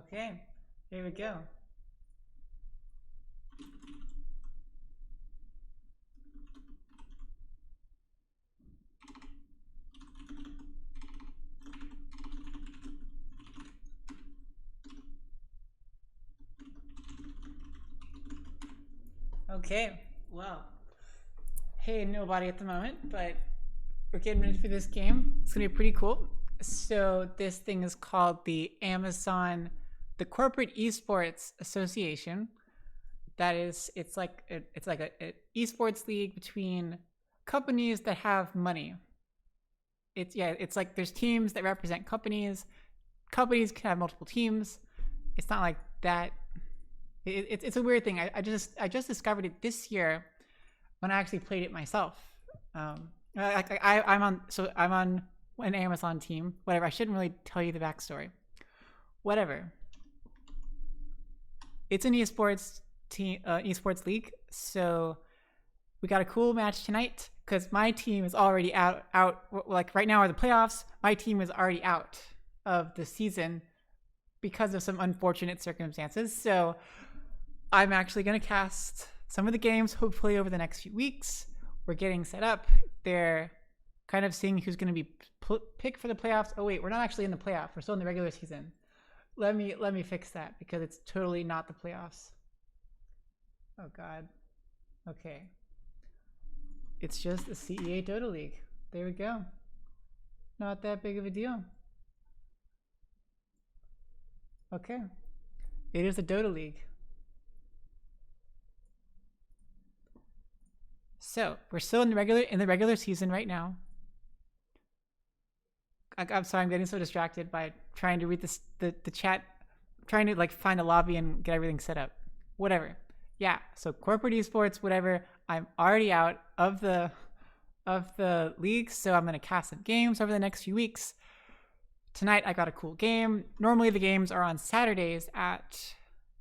Okay, here we go. Okay, well, hey, nobody at the moment, but we're getting ready for this game. It's gonna be pretty cool. So this thing is called the Corporate Esports Association. That is, it's like a esports league between companies that have money. It's like there's teams that represent companies. Companies can have multiple teams. It's not like that. It's a weird thing. I just discovered it this year when I actually played it myself. I'm on an Amazon team. Whatever. I shouldn't really tell you the backstory. Whatever. It's an esports team, esports league. So we got a cool match tonight because my team is already out. Like right now are the playoffs. My team is already out of the season because of some unfortunate circumstances. So I'm actually going to cast some of the games hopefully over the next few weeks. We're getting set up. They're kind of seeing who's going to be picked for the playoffs. Oh wait, we're not actually in the playoffs. We're still in the regular season. Let me fix that because it's totally not the playoffs. Oh god. Okay. It's just the CEA Dota League. There we go. Not that big of a deal. Okay. It is a Dota League. So we're still in the regular season right now. I'm sorry, I'm getting so distracted by trying to read the chat, trying to like find a lobby and get everything set up. Whatever. Yeah. So corporate esports, whatever. I'm already out of the league, so I'm gonna cast some games over the next few weeks. Tonight I got a cool game. Normally the games are on Saturdays at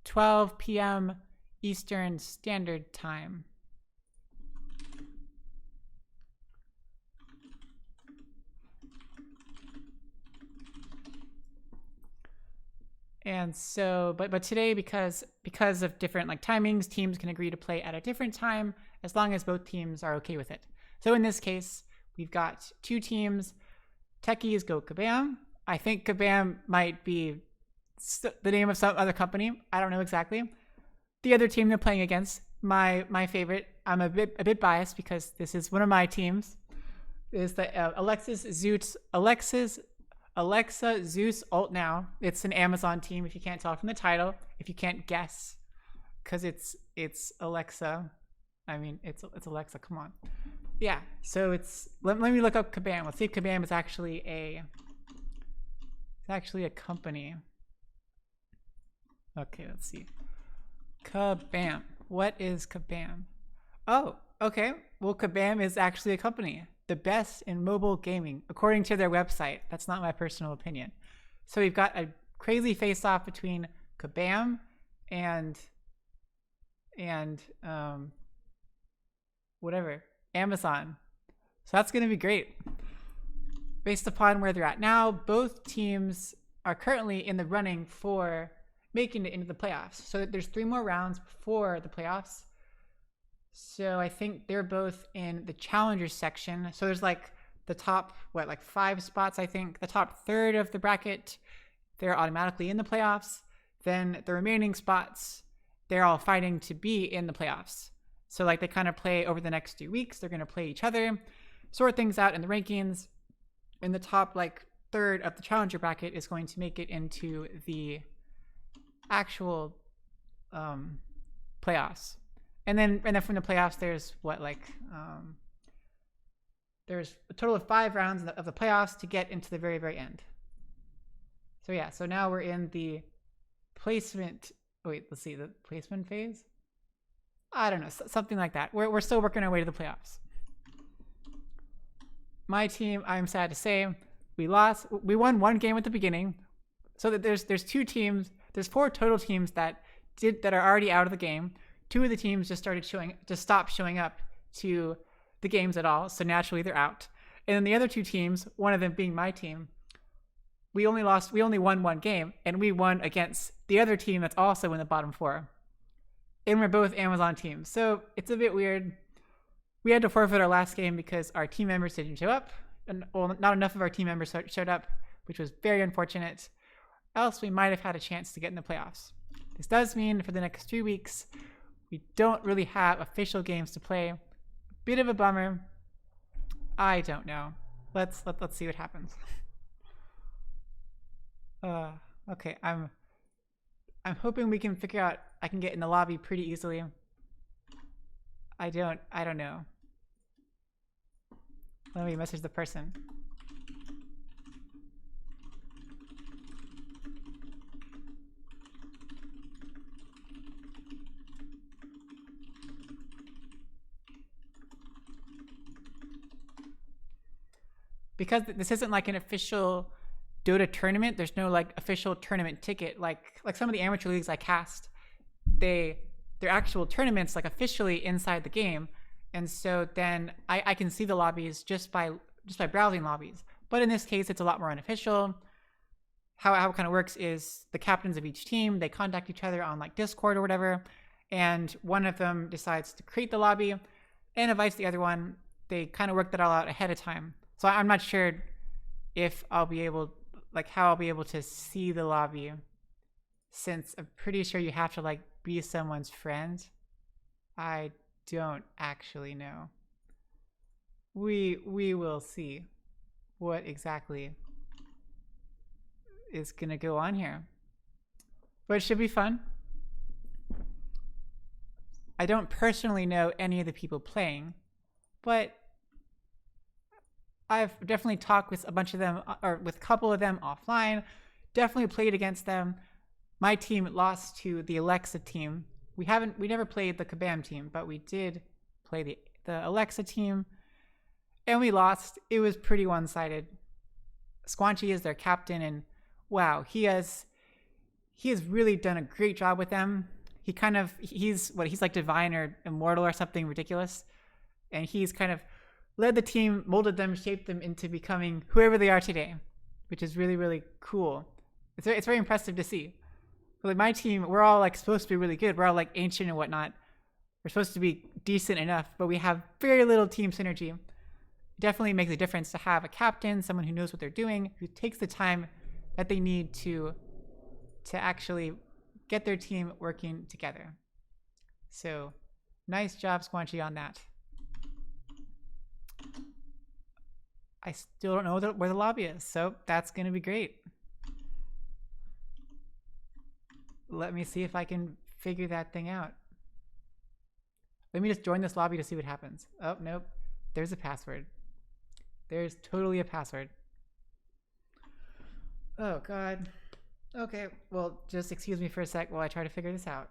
12 p.m. Eastern Standard Time. And so, but today, because of different like timings, teams can agree to play at a different time as long as both teams are okay with it. So in this case, we've got two teams. Techies go Kabam. I think Kabam might be the name of some other company. I don't know exactly. The other team they're playing against, my favorite. I'm a bit biased because this is one of my teams. Is the Alexa Zeus Ult Now. It's an Amazon team if you can't tell from the title, if you can't guess, because it's Alexa. I mean, it's Alexa, come on. Yeah, so it's, let me look up Kabam. Let's see if Kabam is actually a company. Okay, let's see. Kabam. What is Kabam? Oh, okay. Well, Kabam is actually a company. The best in mobile gaming, according to their website. That's not my personal opinion. So we've got a crazy face-off between Kabam and whatever, Amazon. So that's going to be great. Based upon where they're at now, both teams are currently in the running for making it into the playoffs. So there's 3 more rounds before the playoffs. So I think they're both in the challengers section. So there's like the top, 5 spots, I think. The top third of the bracket, they're automatically in the playoffs. Then the remaining spots, they're all fighting to be in the playoffs. So like they kind of play over the next 2 weeks. They're going to play each other, sort things out in the rankings. In the top third of the challenger bracket is going to make it into the actual playoffs. And then from the playoffs, there's there's a total of 5 rounds of the playoffs to get into the very, very end. So yeah, so now we're in the placement. Oh, wait, let's see, the placement phase? I don't know, something like that. We're still working our way to the playoffs. My team, I'm sad to say, we lost. We won 1 game at the beginning. So that there's 2 teams. There's 4 total teams that are already out of the game. 2 of the teams just stopped showing up to the games at all. So naturally they're out. And then the other 2 teams, one of them being my team, we only won one game, and we won against the other team that's also in the bottom 4. And we're both Amazon teams. So it's a bit weird. We had to forfeit our last game because our team members didn't show up. And well, not enough of our team members showed up, which was very unfortunate. Else we might have had a chance to get in the playoffs. This does mean for the next 3 weeks, we don't really have official games to play. A bit of a bummer. I don't know. Let's see what happens. Okay, I'm hoping we can figure out I can get in the lobby pretty easily. I don't know. Let me message the person. Because this isn't like an official Dota tournament, there's no like official tournament ticket. Like some of the amateur leagues I cast, they're actual tournaments like officially inside the game. And so then I can see the lobbies just by browsing lobbies. But in this case, it's a lot more unofficial. How it kind of works is the captains of each team, they contact each other on like Discord or whatever. And one of them decides to create the lobby and invites the other one. They kind of work that all out ahead of time. So I'm not sure if I'll be able, like how I'll be able to see the lobby, since I'm pretty sure you have to like be someone's friend. I don't actually know. We will see what exactly is gonna go on here. But it should be fun. I don't personally know any of the people playing, but I've definitely talked with a bunch of them, or with a couple of them offline. Definitely played against them. My team lost to the Alexa team. We never played the Kabam team, but we did play the Alexa team, and we lost. It was pretty one-sided. Squanchy is their captain, and wow, he has really done a great job with them. He's like divine or immortal or something ridiculous, and he's kind of led the team, molded them, shaped them into becoming whoever they are today, which is really, really cool. It's very impressive to see. Like my team, we're all like supposed to be really good. We're all like ancient and whatnot. We're supposed to be decent enough, but we have very little team synergy. It definitely makes a difference to have a captain, someone who knows what they're doing, who takes the time that they need to actually get their team working together. So nice job, Squanchy, on that. I still don't know where the lobby is, so that's going to be great. Let me see if I can figure that thing out. Let me just join this lobby to see what happens. Oh, nope. There's a password. There's totally a password. Oh, God. Okay, well, just excuse me for a sec while I try to figure this out.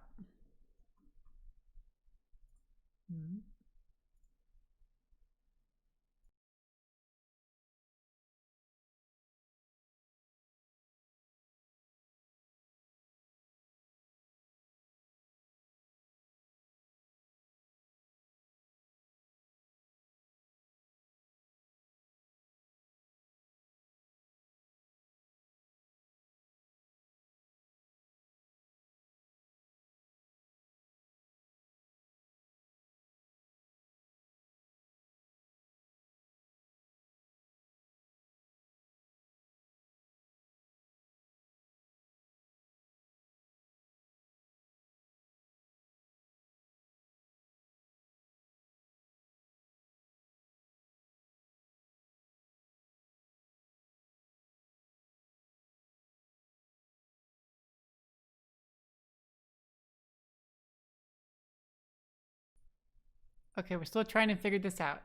Okay, we're still trying to figure this out.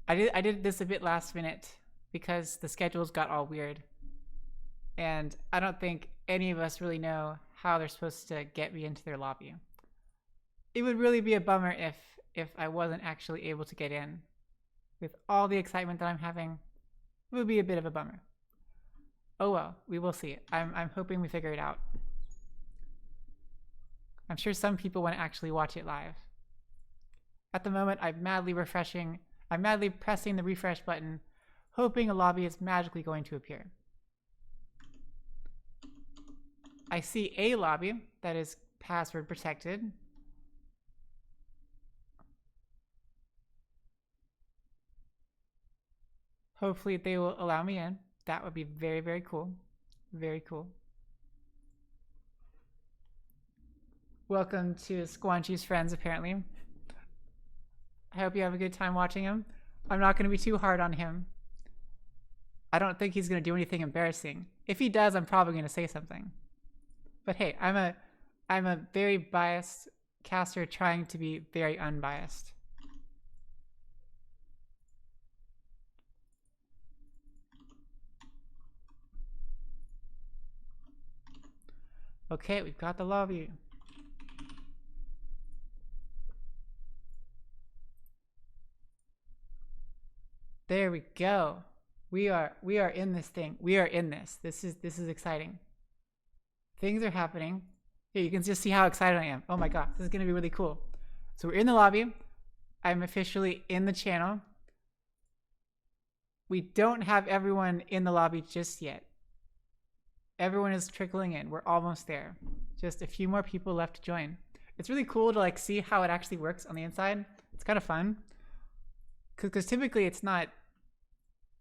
I did this a bit last minute because the schedules got all weird. And I don't think any of us really know how they're supposed to get me into their lobby. It would really be a bummer if I wasn't actually able to get in. With all the excitement that I'm having, it would be a bit of a bummer. Oh well, we will see. I'm hoping we figure it out. I'm sure some people want to actually watch it live. At the moment, I'm madly pressing the refresh button, hoping a lobby is magically going to appear. I see a lobby that is password protected. Hopefully they will allow me in. That would be very, very cool. Very cool. Welcome to Squanchy's friends, apparently. I hope you have a good time watching him. I'm not going to be too hard on him. I don't think he's going to do anything embarrassing. If he does, I'm probably going to say something. But hey, I'm a very biased caster trying to be very unbiased. Okay, we've got the lobby. There we go. We are in this thing. We are in this. This is exciting. Things are happening. Here, you can just see how excited I am. Oh my god, this is gonna be really cool. So we're in the lobby. I'm officially in the channel. We don't have everyone in the lobby just yet. Everyone is trickling in. We're almost there. Just a few more people left to join. It's really cool to like see how it actually works on the inside. It's kind of fun. Because typically it's not.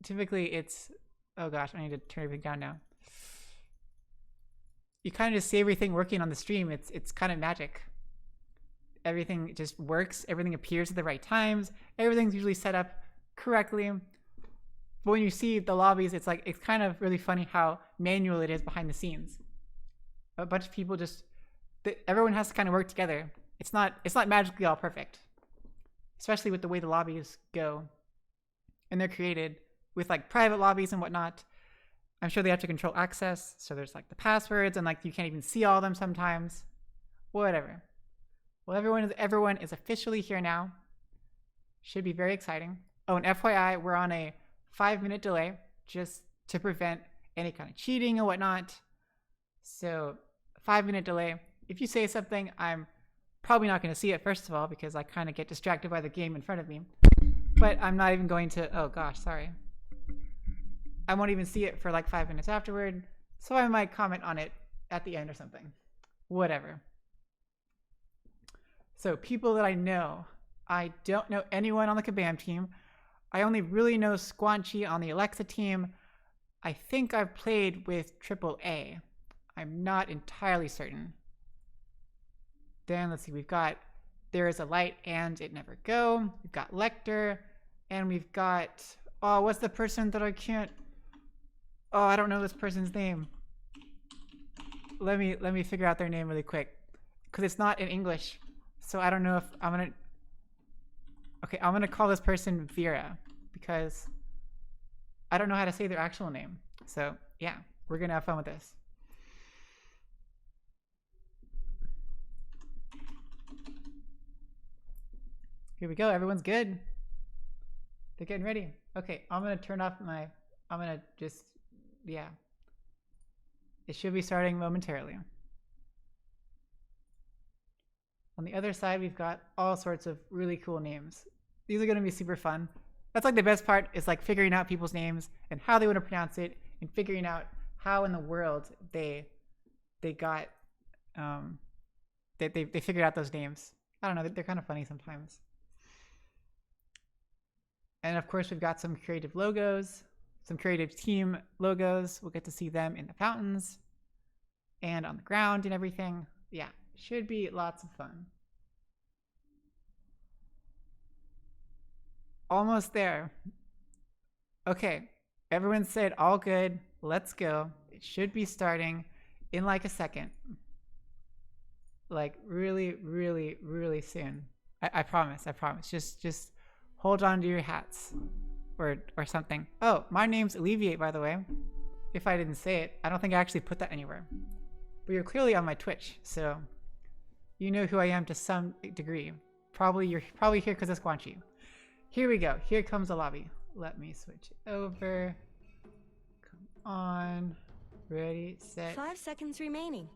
Typically it's. Oh gosh, I need to turn everything down now. You kind of just see everything working on the stream. It's kind of magic. Everything just works. Everything appears at the right times. Everything's usually set up correctly. But when you see the lobbies, it's like it's kind of really funny how manual it is behind the scenes. A bunch of people just. Everyone has to kind of work together. It's not magically all perfect. Especially with the way the lobbies go. And they're created with like private lobbies and whatnot. I'm sure they have to control access. So there's like the passwords and like you can't even see all of them sometimes. Whatever. Well, everyone is officially here now. Should be very exciting. Oh, and FYI, we're on a 5-minute delay just to prevent any kind of cheating and whatnot. So 5-minute delay. If you say something, I'm probably not going to see it, first of all, because I kind of get distracted by the game in front of me. But I'm not even going to. Oh gosh, sorry. I won't even see it for like 5 minutes afterward. So I might comment on it at the end or something. Whatever. So people that I know. I don't know anyone on the Kabam team. I only really know Squanchy on the Alexa team. I think I've played with AAA. I'm not entirely certain. Then let's see, we've got There Is a Light and It Never Go. We've got Lecter. And we've got, oh, what's the person that I can't, oh, I don't know this person's name. Let me figure out their name really quick. Because it's not in English. So I don't know if I'm going to, okay, I'm going to call this person Vera. Because I don't know how to say their actual name. So yeah, we're going to have fun with this. Here we go. Everyone's good. They're getting ready. Okay, I'm going to turn off my... I'm going to just... Yeah. It should be starting momentarily. On the other side, we've got all sorts of really cool names. These are going to be super fun. That's like the best part is like figuring out people's names and how they want to pronounce it and figuring out how in the world they got... They figured out those names. I don't know. They're kind of funny sometimes. And of course, we've got some creative logos, some creative team logos. We'll get to see them in the fountains and on the ground and everything. Yeah, should be lots of fun. Almost there. Okay, everyone said all good. Let's go. It should be starting in like a second. Like really, really, really soon. I promise. Just hold on to your hats or something. Oh, my name's Alleviate, by the way. If I didn't say it, I don't think I actually put that anywhere. But you're clearly on my Twitch, so you know who I am to some degree. You're probably here because of Squanchy. Here we go. Here comes the lobby. Let me switch it over. Come on. Ready, set. 5 seconds remaining.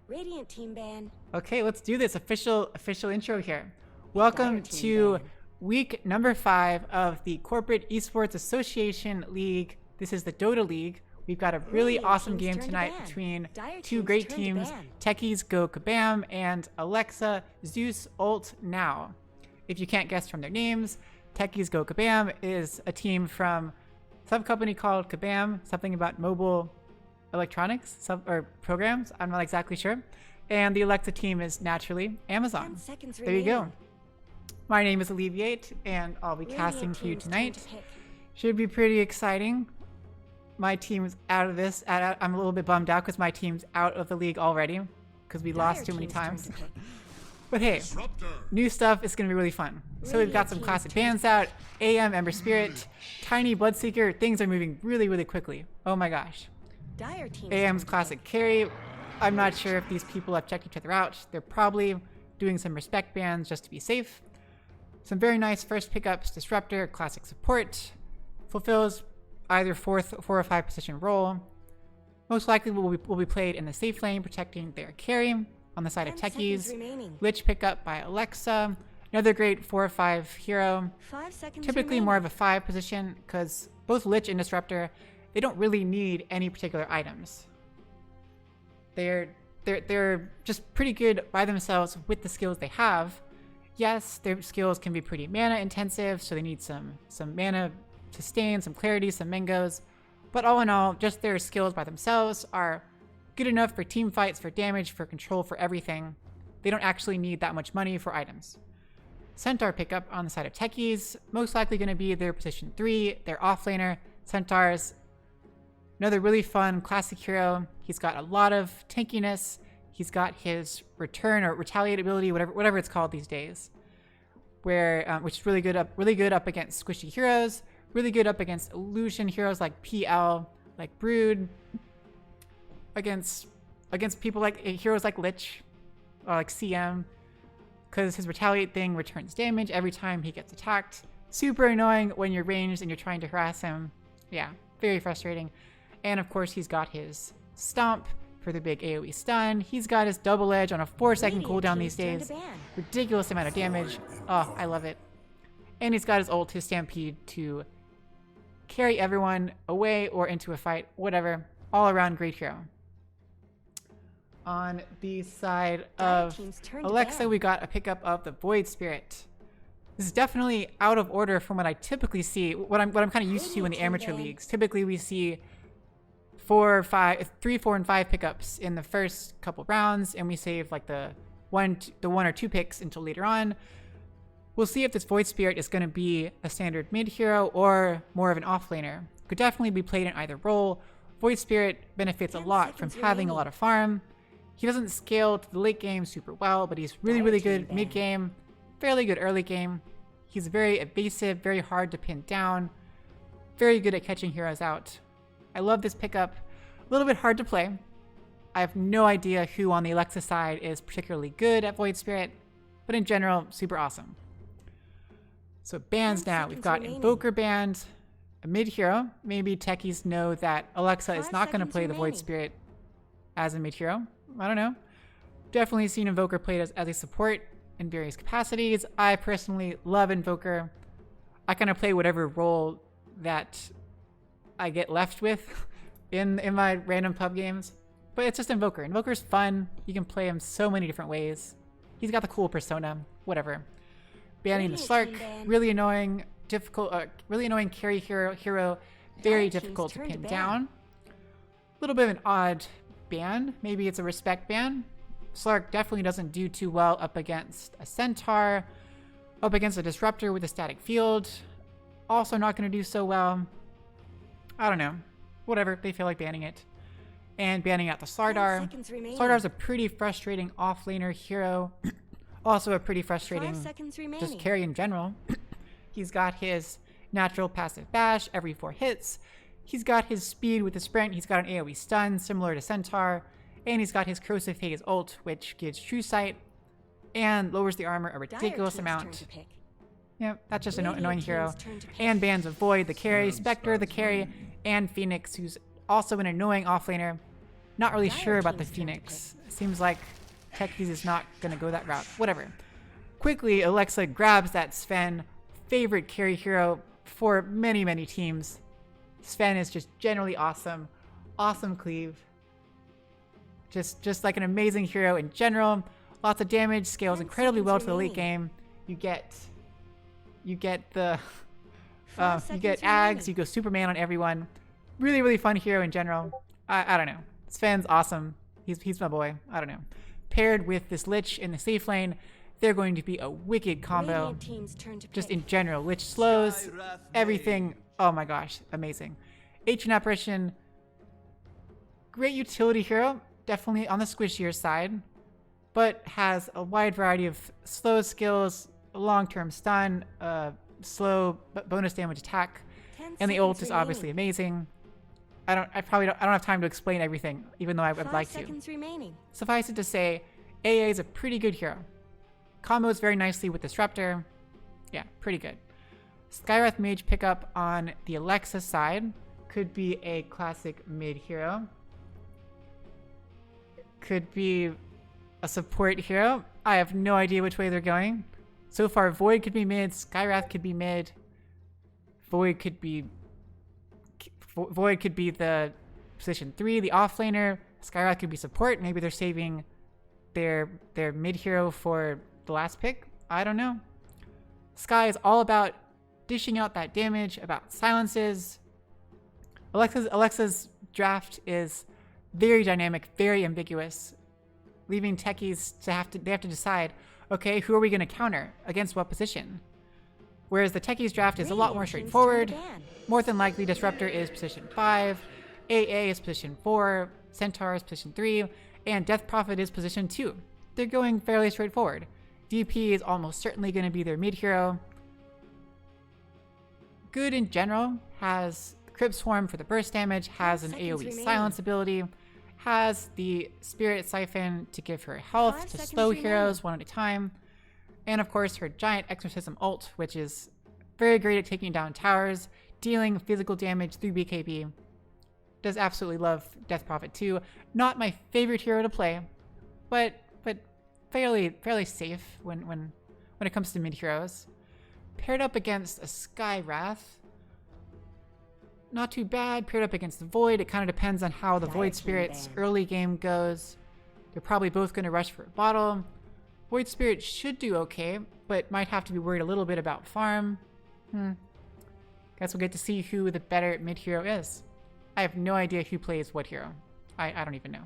Radiant team ban. Okay, let's do this. Official intro here. Welcome to week number 5 of the Corporate Esports Association League. This is the Dota League. We've got a really awesome game tonight between two great teams, Techies Go Kabam and Alexa Zeus Ult Now. If you can't guess from their names, Techies Go Kabam is a team from some company called Kabam, something about mobile electronics or programs. I'm not exactly sure. And the Alexa team is naturally Amazon. There you go. My name is Alleviate, and I'll be casting for you tonight. Should be pretty exciting. My team's out of this. I'm a little bit bummed out because my team's out of the league already because we lost too many times. But hey, new stuff is going to be really fun. So we've got some classic bands out. AM, Ember Spirit, Tiny Bloodseeker. Things are moving really, really quickly. Oh my gosh. AM's classic carry. I'm not sure if these people have checked each other out. They're probably doing some respect bans just to be safe. Some very nice first pickups. Disruptor, classic support. Fulfills either 4th or 5 position role. Most likely will be played in the safe lane, protecting their carry. On the side of Techies, Lich pickup by Alexa. Another great 4 or 5 hero. Typically more of a 5 position because both Lich and Disruptor, they don't really need any particular items. They're just pretty good by themselves with the skills they have. Yes, their skills can be pretty mana intensive, so they need some mana sustain, some clarity, some mangoes. But all in all, just their skills by themselves are good enough for team fights, for damage, for control, for everything. They don't actually need that much money for items. Centaur pickup on the side of Techies, most likely going to be their position 3, their offlaner. Centaur's another really fun classic hero. He's got a lot of tankiness. He's got his return or retaliate ability, whatever it's called these days, which is really good up against squishy heroes. Really good up against illusion heroes like PL, like Brood, against people like heroes like Lich, or like CM, because his retaliate thing returns damage every time he gets attacked. Super annoying when you're ranged and you're trying to harass him. Yeah, very frustrating. And of course he's got his stomp for the big AoE stun. He's got his double edge on a 4-second cooldown these days. Ridiculous amount of damage. Oh, I love it. And he's got his ult, his stampede, to carry everyone away or into a fight, whatever. All around great hero. On the side of Alexa, we got a pickup of the Void Spirit. This is definitely out of order from what I typically see, what I'm kind of used to in the amateur leagues. Typically we see 3, 4, and 5 pickups in the first couple rounds, and we save like the one or two picks until later on. We'll see if this Void Spirit is going to be a standard mid hero or more of an offlaner. Could definitely be played in either role. Void Spirit benefits a lot from having a lot of farm. He doesn't scale to the late game super well, but he's really, really good mid game, fairly good early game. He's very evasive, very hard to pin down, very good at catching heroes out. I love this pickup. A little bit hard to play. I have no idea who on the Alexa side is particularly good at Void Spirit, but in general, super awesome. So bans now. We've got Invoker banned, a mid hero. Maybe Techies know that Alexa is not going to play the Void Spirit as a mid hero. I don't know. Definitely seen Invoker played as a support in various capacities. I personally love Invoker. I kind of play whatever role that I get left with in my random pub games. But it's just Invoker. Invoker's fun. You can play him so many different ways. He's got the cool persona. Whatever. Banning the Slark, really annoying, really annoying carry hero, very difficult to pin down. A little bit of an odd ban. Maybe it's a respect ban. Slark definitely doesn't do too well up against a Centaur, up against a Disruptor with a static field. Also not going to do so well. I don't know. Whatever, they feel like banning it. And banning out the Slardar. Slardar's a pretty frustrating offlaner hero. Also a pretty frustrating just carry in general. He's got his natural passive bash every 4 hits. He's got his speed with the sprint. He's got an AoE stun similar to Centaur. And he's got his Corrosive Haze ult, which gives True Sight and lowers the armor a ridiculous amount. Yeah, that's just an annoying hero. And bans of Void, the carry, Spectre, the carry, and Phoenix, who's also an annoying offlaner. Not really sure about the Phoenix. Seems like Techies is not going to go that route. Whatever. Quickly, Alexa grabs that Sven, favorite carry hero for many, many teams. Sven is just generally awesome. Awesome cleave. Just like an amazing hero in general. Lots of damage, scales incredibly well to the late game. You get the you get Ags, you go Superman on everyone. Really, really fun hero in general. I don't know. Sven's awesome. He's my boy. I don't know. Paired with this Lich in the safe lane, they're going to be a wicked combo. Just in general, Lich slows everything. Oh my gosh, amazing. Ancient Apparition, great utility hero, definitely on the squishier side, but has a wide variety of slow skills, long-term stun, slow bonus damage attack, and the ult is obviously amazing. I don't have time to explain everything, even though I would like to. Suffice it to say, AA is a pretty good hero. Combos very nicely with Disruptor. Yeah, pretty good. Skywrath Mage pickup on the Alexa side could be a classic mid hero. Could be a support hero. I have no idea which way they're going. So far, Void could be mid, Skywrath could be mid, Void could be the position 3, the offlaner. Skywrath could be support. Maybe they're saving their mid hero for the last pick. I don't know. Sky is all about dishing out that damage, about silences. Alexa's draft is very dynamic, very ambiguous, leaving techies to have to decide, okay, who are we going to counter against what position? Whereas the techies draft is a lot more straightforward. More than likely, Disruptor is position 5, AA is position 4, Centaur is position 3, and Death Prophet is position 2. They're going fairly straightforward. DP is almost certainly going to be their mid hero. Good in general, has Crib Swarm for the burst damage, has an AoE silence ability, has the Spirit Siphon to give her health to slow heroes one at a time, and of course her Giant Exorcism ult, which is very great at taking down towers, dealing physical damage through BKB. Does absolutely love Death Prophet too. Not my favorite hero to play, but fairly safe when it comes to mid heroes. Paired up against a Skywrath, not too bad. Paired up against the Void, it kind of depends on how the Void Spirit's early game goes. They're probably both going to rush for a bottle. Void Spirit should do okay, but might have to be worried a little bit about farm. Guess we'll get to see who the better mid hero is. I have no idea who plays what hero. I don't even know.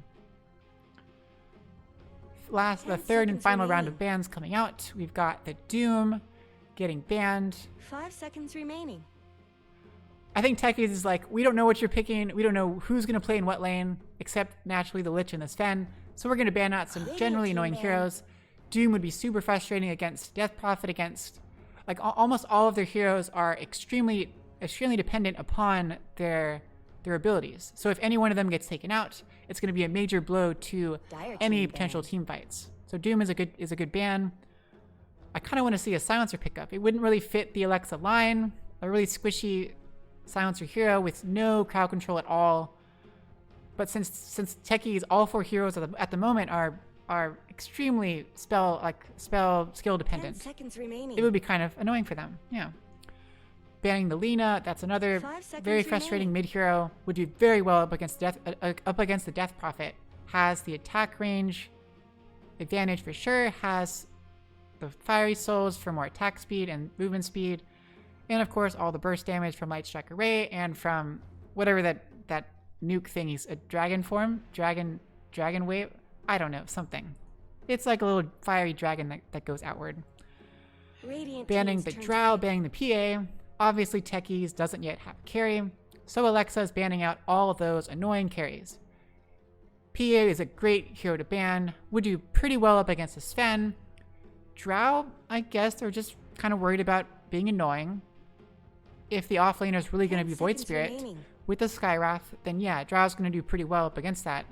The third and final round of bans coming out. We've got the Doom getting banned. 5 seconds remaining. I think Techies is like, we don't know what you're picking. We don't know who's going to play in what lane, except naturally the Lich and the Sven. So we're going to ban out some generally annoying heroes. Doom would be super frustrating against Death Prophet, against... like, almost all of their heroes are extremely dependent upon their abilities. So if any one of them gets taken out, it's going to be a major blow to any potential team fights. So Doom is a good ban. I kind of want to see a Silencer pickup. It wouldn't really fit the Alexa line. A really squishy Silencer hero with no crowd control at all. But since Techies, all 4 heroes at the moment are extremely spell skill dependent. 10 seconds remaining. It would be kind of annoying for them. Yeah. Banning the Lina, that's another very frustrating mid hero. Would do very well up against the Death Prophet. Has the attack range advantage for sure. Has the Fiery Souls for more attack speed and movement speed, and of course all the burst damage from Light Strike Array and from whatever that nuke thing is. A dragon form, dragon wave. I don't know, something. It's like a little fiery dragon that goes outward. Banning the Drow, banning the PA. Obviously, Techies doesn't yet have a carry, so Alexa is banning out all of those annoying carries. PA is a great hero to ban, would do pretty well up against the Sven. Drow, I guess they're just kind of worried about being annoying. If the offlaner is really going to be Void Spirit with the Skywrath, then yeah, Drow's going to do pretty well up against that.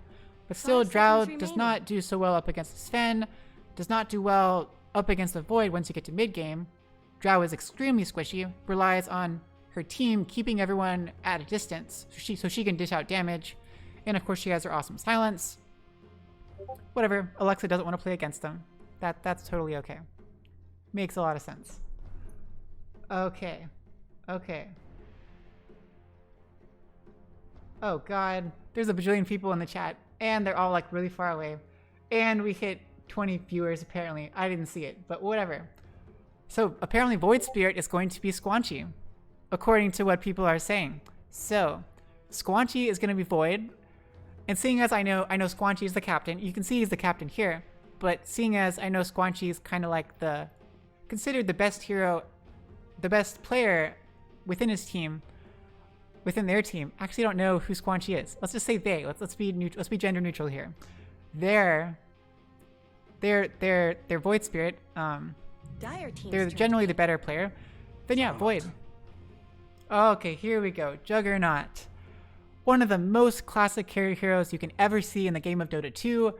But still, Drow does not do so well up against the Sven, does not do well up against the Void once you get to mid-game. Drow is extremely squishy, relies on her team keeping everyone at a distance so she can dish out damage, and of course she has her awesome silence. Whatever, Alexa doesn't want to play against them. That's totally okay. Makes a lot of sense. Okay. Okay. Oh god. There's a bajillion people in the chat. And they're all like really far away. And we hit 20 viewers apparently. I didn't see it, but whatever. So apparently Void Spirit is going to be Squanchy, according to what people are saying. So Squanchy is going to be Void. And seeing as I know Squanchy is the captain, you can see he's the captain here. But seeing as I know Squanchy is kind of like considered the best hero, the best player within his team, within their team. Actually, don't know who Squanchy is. Let's just say they. Let's be gender neutral here. They're Void Spirit. Dire team's They're turn. generally the better player. Then yeah, Void. Okay, here we go. Juggernaut. One of the most classic carry heroes you can ever see in the game of Dota 2.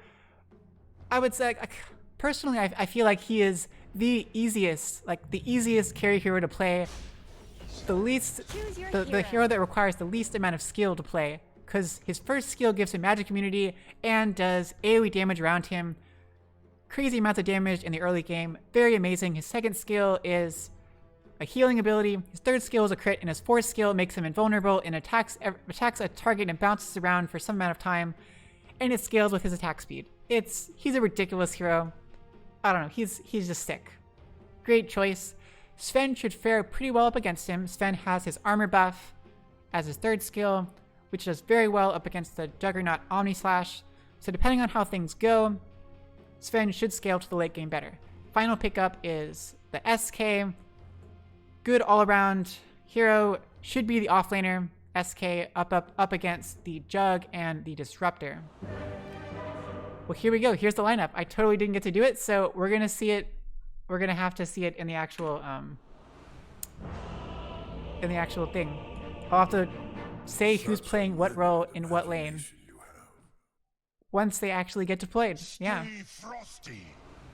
I would say, personally, I feel like he is the easiest carry hero to play. The hero that requires the least amount of skill to play, because his first skill gives him magic immunity and does AoE damage around him. Crazy amounts of damage in the early game. Very amazing. His second skill is a healing ability. His third skill is a crit, and his fourth skill makes him invulnerable and attacks a target and bounces around for some amount of time, and it scales with his attack speed. He's a ridiculous hero. I don't know. He's just sick. Great choice. Sven should fare pretty well up against him. Sven has his armor buff as his third skill, which does very well up against the Juggernaut Omni Slash. So depending on how things go, Sven should scale to the late game better. Final pickup is the SK. Good all-around hero. Should be the offlaner. SK up against the Jug and the Disruptor. Well, here we go. Here's the lineup. I totally didn't get to do it, so we're gonna see it. We're gonna have to see it in the actual thing. I'll have to say who's playing what role in what lane once they actually get deployed. Yeah.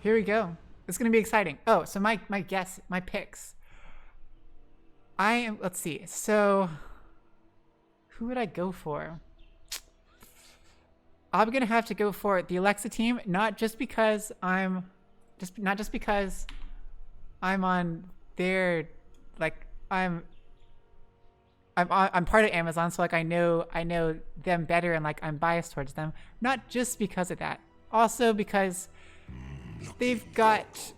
Here we go. It's gonna be exciting. Oh, so my picks. Let's see. So who would I go for? I'm gonna have to go for the Alexa team, not just because I'm on their, like, I'm part of Amazon, so like I know them better and like I'm biased towards them. Not just because of that, also because they've got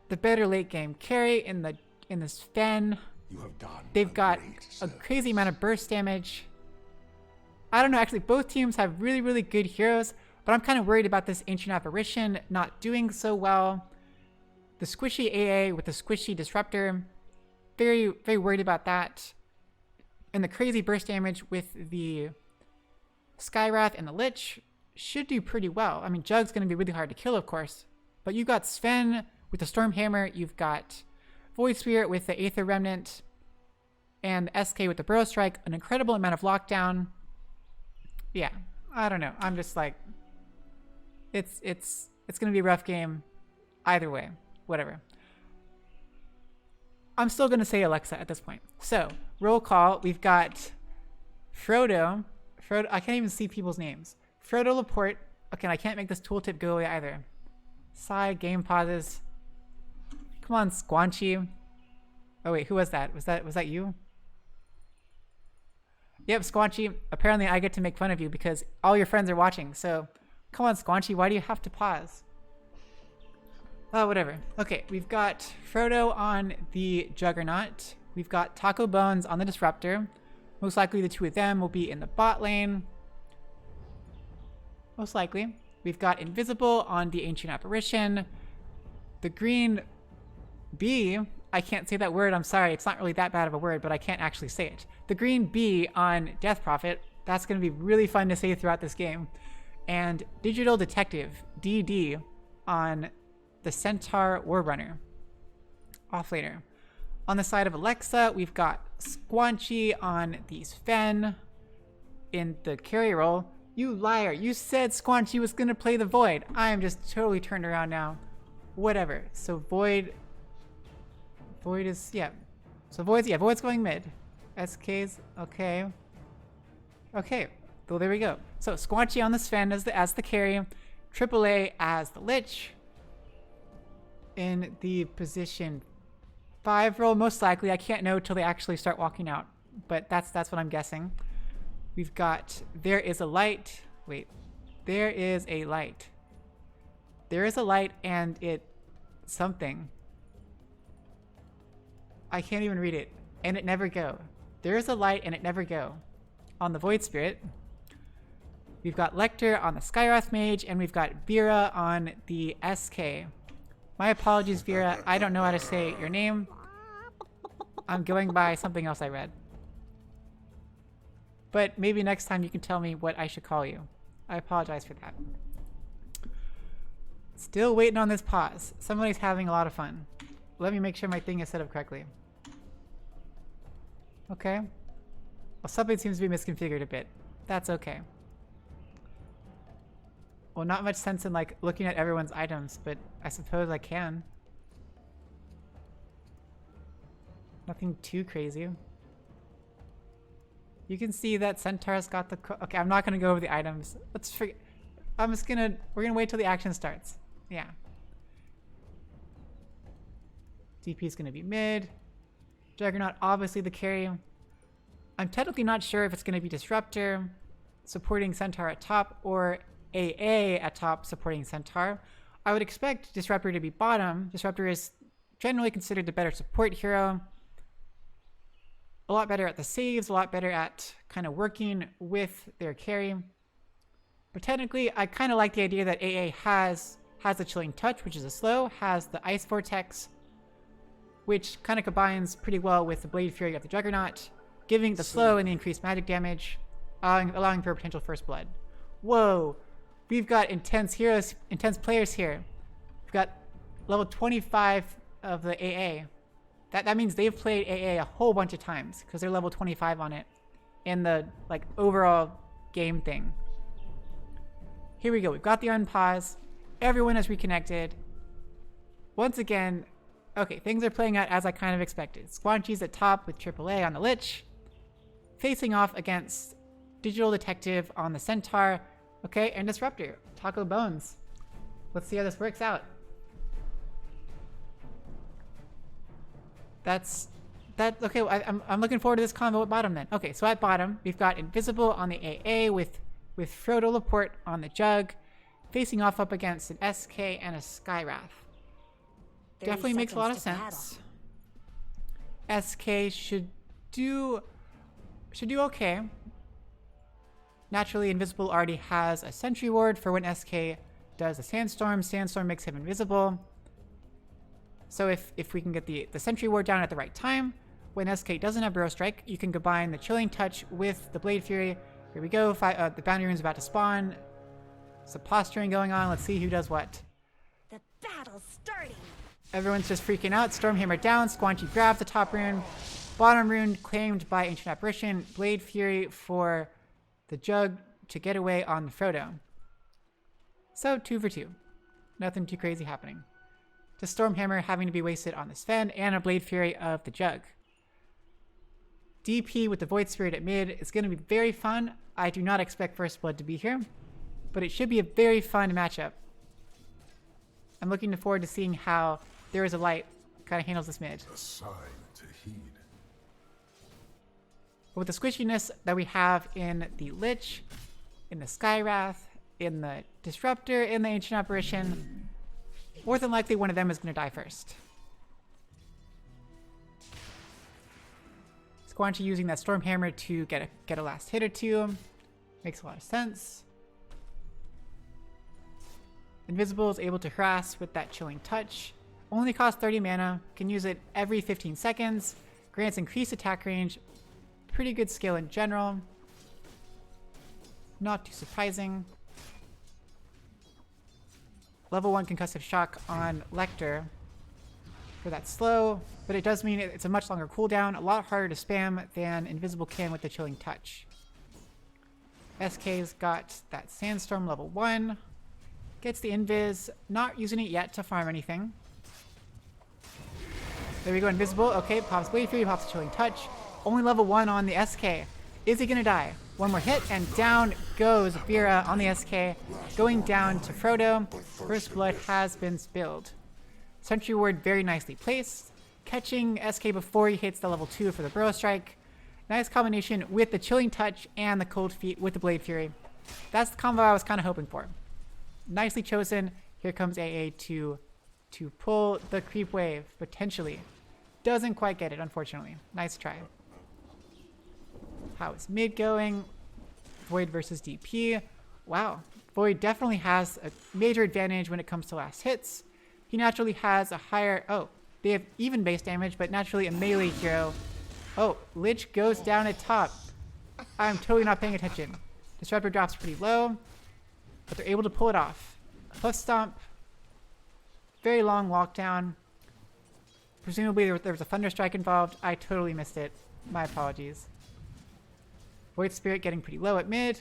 the better late game carry in the Sven. They've got a crazy amount of burst damage. I don't know, actually both teams have really, really good heroes, but I'm kind of worried about this Ancient Apparition not doing so well. The squishy AA with the squishy Disruptor, very, very worried about that. And the crazy burst damage with the Skywrath and the Lich should do pretty well. I mean, Jug's going to be really hard to kill, of course, but you've got Sven with the Stormhammer, you've got Void Spirit with the Aether Remnant, and SK with the Burrow Strike, an incredible amount of lockdown. Yeah, I don't know. I'm just like, it's gonna be a rough game either way. Whatever. I'm still gonna say Alexa at this point. So roll call. We've got Frodo. I can't even see people's names. Frodo Laporte. Okay, I can't make this tooltip go away either. Side game pauses. Come on, Squanchy. Oh wait, who was that? Was that you? Yep, Squanchy. Apparently I get to make fun of you because all your friends are watching. So come on, Squanchy, why do you have to pause? Oh, whatever. Okay, we've got Frodo on the Juggernaut. We've got Taco Bones on the Disruptor. Most likely the two of them will be in the bot lane. Most likely. We've got Invisible on the Ancient Apparition. The green bee, I can't say that word, I'm sorry, it's not really that bad of a word, but I can't actually say it. The green bee on Death Prophet, that's going to be really fun to say throughout this game. And Digital Detective, DD, on the Centaur Warrunner, offlaner. On the side of Alexa, we've got Squanchy on the Sven in the carry role. You liar, you said Squanchy was going to play the Void. I am just totally turned around now. Whatever. So Void is, yeah. So Void's going mid. SK's, okay. Okay, well there we go. So Squanchy on the Sven as the carry. AAA as the Lich. In the position 5 roll, most likely. I can't know till they actually start walking out, but that's what I'm guessing. We've got, there is a light. Wait, there is a light. There is a light and it, something. I can't even read it. And it never go. There is a light and it never go. On the Void Spirit. We've got Lecter on the Skywrath Mage, and we've got Vera on the SK. My apologies, Vera. I don't know how to say your name. I'm going by something else I read. But maybe next time you can tell me what I should call you. I apologize for that. Still waiting on this pause. Somebody's having a lot of fun. Let me make sure my thing is set up correctly. Okay. Well, something seems to be misconfigured a bit. That's okay. Well, not much sense in like looking at everyone's items, but I suppose I can. Nothing too crazy. You can see that Centaur's got the... Okay, I'm not going to go over the items. Let's forget... I'm just going to... We're going to wait till the action starts. Yeah. DP is going to be mid. Juggernaut, obviously the carry. I'm technically not sure if it's going to be Disruptor supporting Centaur at top or AA at top supporting Centaur. I would expect Disruptor to be bottom. Disruptor is generally considered the better support hero. A lot better at the saves, a lot better at kind of working with their carry. But technically, I kind of like the idea that AA has the Chilling Touch, which is a slow, has the Ice Vortex, which kind of combines pretty well with the Blade Fury of the Juggernaut, giving the slow and the increased magic damage, allowing for a potential first blood. Whoa, we've got intense heroes, intense players here. We've got level 25 of the AA. That means they've played AA a whole bunch of times because they're level 25 on it in the like overall game thing. Here we go. We've got the unpause. Everyone has reconnected. Once again, okay, things are playing out as I kind of expected. Squanchy's at top with AAA on the Lich, facing off against Digital Detective on the Centaur. Okay, and Disruptor. Taco Bones. Let's see how this works out. Okay, I'm looking forward to this combo at bottom then. Okay, so at bottom, we've got Invisible on the AA with Frodo Laporte on the Jug, facing off up against an SK and a Skywrath. Definitely makes a lot of sense. SK should do okay. Naturally, Invisible already has a Sentry Ward for when SK does a Sandstorm. Sandstorm makes him invisible. So if we can get the Sentry Ward down at the right time, when SK doesn't have Burrow Strike, you can combine the Chilling Touch with the Blade Fury. Here we go. The Bounty Rune's about to spawn. Some posturing going on. Let's see who does what. The battle's starting. Everyone's just freaking out. Stormhammer down. Squanchy grabs the top rune. Bottom rune claimed by Ancient Apparition. Blade Fury for the Jug to get away on Frodo. So 2 for 2. Nothing too crazy happening. Just Stormhammer having to be wasted on the Sven and a Blade Fury of the Jug. DP with the Void Spirit at mid is going to be very fun. I do not expect First Blood to be here, but it should be a very fun matchup. I'm looking forward to seeing how There Is a Light kind of handles this mid. A sign to heed. With the squishiness that we have in the Lich, in the Skywrath, in the Disruptor, in the Ancient Apparition, more than likely one of them is going to die first. Squanchy using that Stormhammer to get a last hit or two. Makes a lot of sense. Invisible is able to harass with that Chilling Touch. Only costs 30 mana. Can use it every 15 seconds. Grants increased attack range. Pretty good skill in general. Not too surprising. Level 1 Concussive Shock on Lecter for that slow, but it does mean it's a much longer cooldown, a lot harder to spam than Invisible can with the Chilling Touch. SK's got that Sandstorm level 1. Gets the Invis, not using it yet to farm anything. There we go, Invisible. Okay, pops Blade Fury, pops Chilling Touch. Only level 1 on the SK. Is he gonna die? One more hit, and down goes Vera on the SK, going down to Frodo. First Blood has been spilled. Sentry Ward very nicely placed. catching SK before he hits the level 2 for the Burrow Strike. Nice combination with the Chilling Touch and the Cold Feet with the Blade Fury. That's the combo I was kind of hoping for. Nicely chosen. Here comes AA to pull the creep wave, potentially. Doesn't quite get it, unfortunately. Nice try. How is mid going? Void versus DP. Wow. Void definitely has a major advantage when it comes to last hits. He naturally has a higher... Oh, they have even base damage, but naturally a melee hero. Oh, Lich goes down at top. I'm totally not paying attention. Disruptor drops pretty low, but they're able to pull it off. Hoof Stomp. Very long walkdown. Presumably there was a Thunder Strike involved. I totally missed it. My apologies. Void Spirit getting pretty low at mid.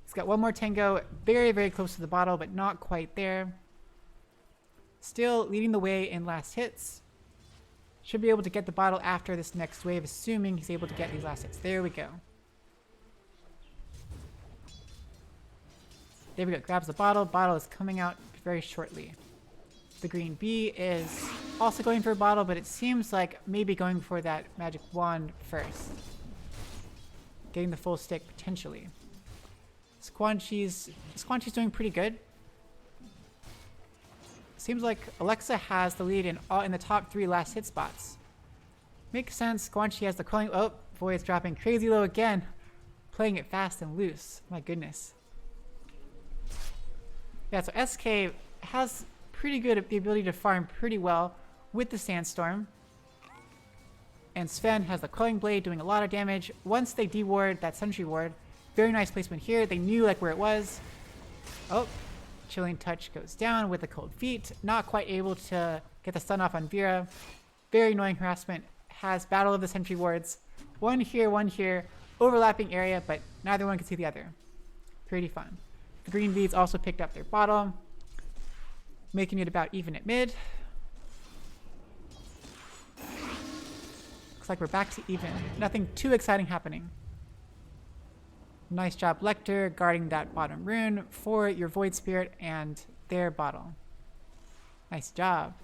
He's got one more Tango. Very, very close to the bottle, but not quite there. Still leading the way in last hits. Should be able to get the bottle after this next wave, assuming he's able to get these last hits. There we go. There we go. Grabs the bottle. Bottle is coming out very shortly. The green bee is also going for a bottle, but it seems like maybe going for that magic wand first. Getting the full stick potentially. Squanchy's doing pretty good. Seems like Alexa has the lead in the top 3 last hit spots. Makes sense. Squanchy has the quelling. Oh, Void's dropping crazy low again. Playing it fast and loose. My goodness. Yeah, so SK has pretty good the ability to farm pretty well with the Sandstorm. And Sven has the Quelling Blade doing a lot of damage. Once they deward that Sentry Ward, very nice placement here. They knew like where it was. Oh, Chilling Touch goes down with the Cold Feet. Not quite able to get the stun off on Vera. Very annoying harassment. Has Battle of the Sentry Wards. One here. Overlapping area, but neither one can see the other. Pretty fun. The green beads also picked up their bottom, making it about even at mid. Looks like we're back to even. Nothing too exciting happening. Nice job, Lecter, guarding that bottom rune for your Void Spirit and their bottle. Nice job.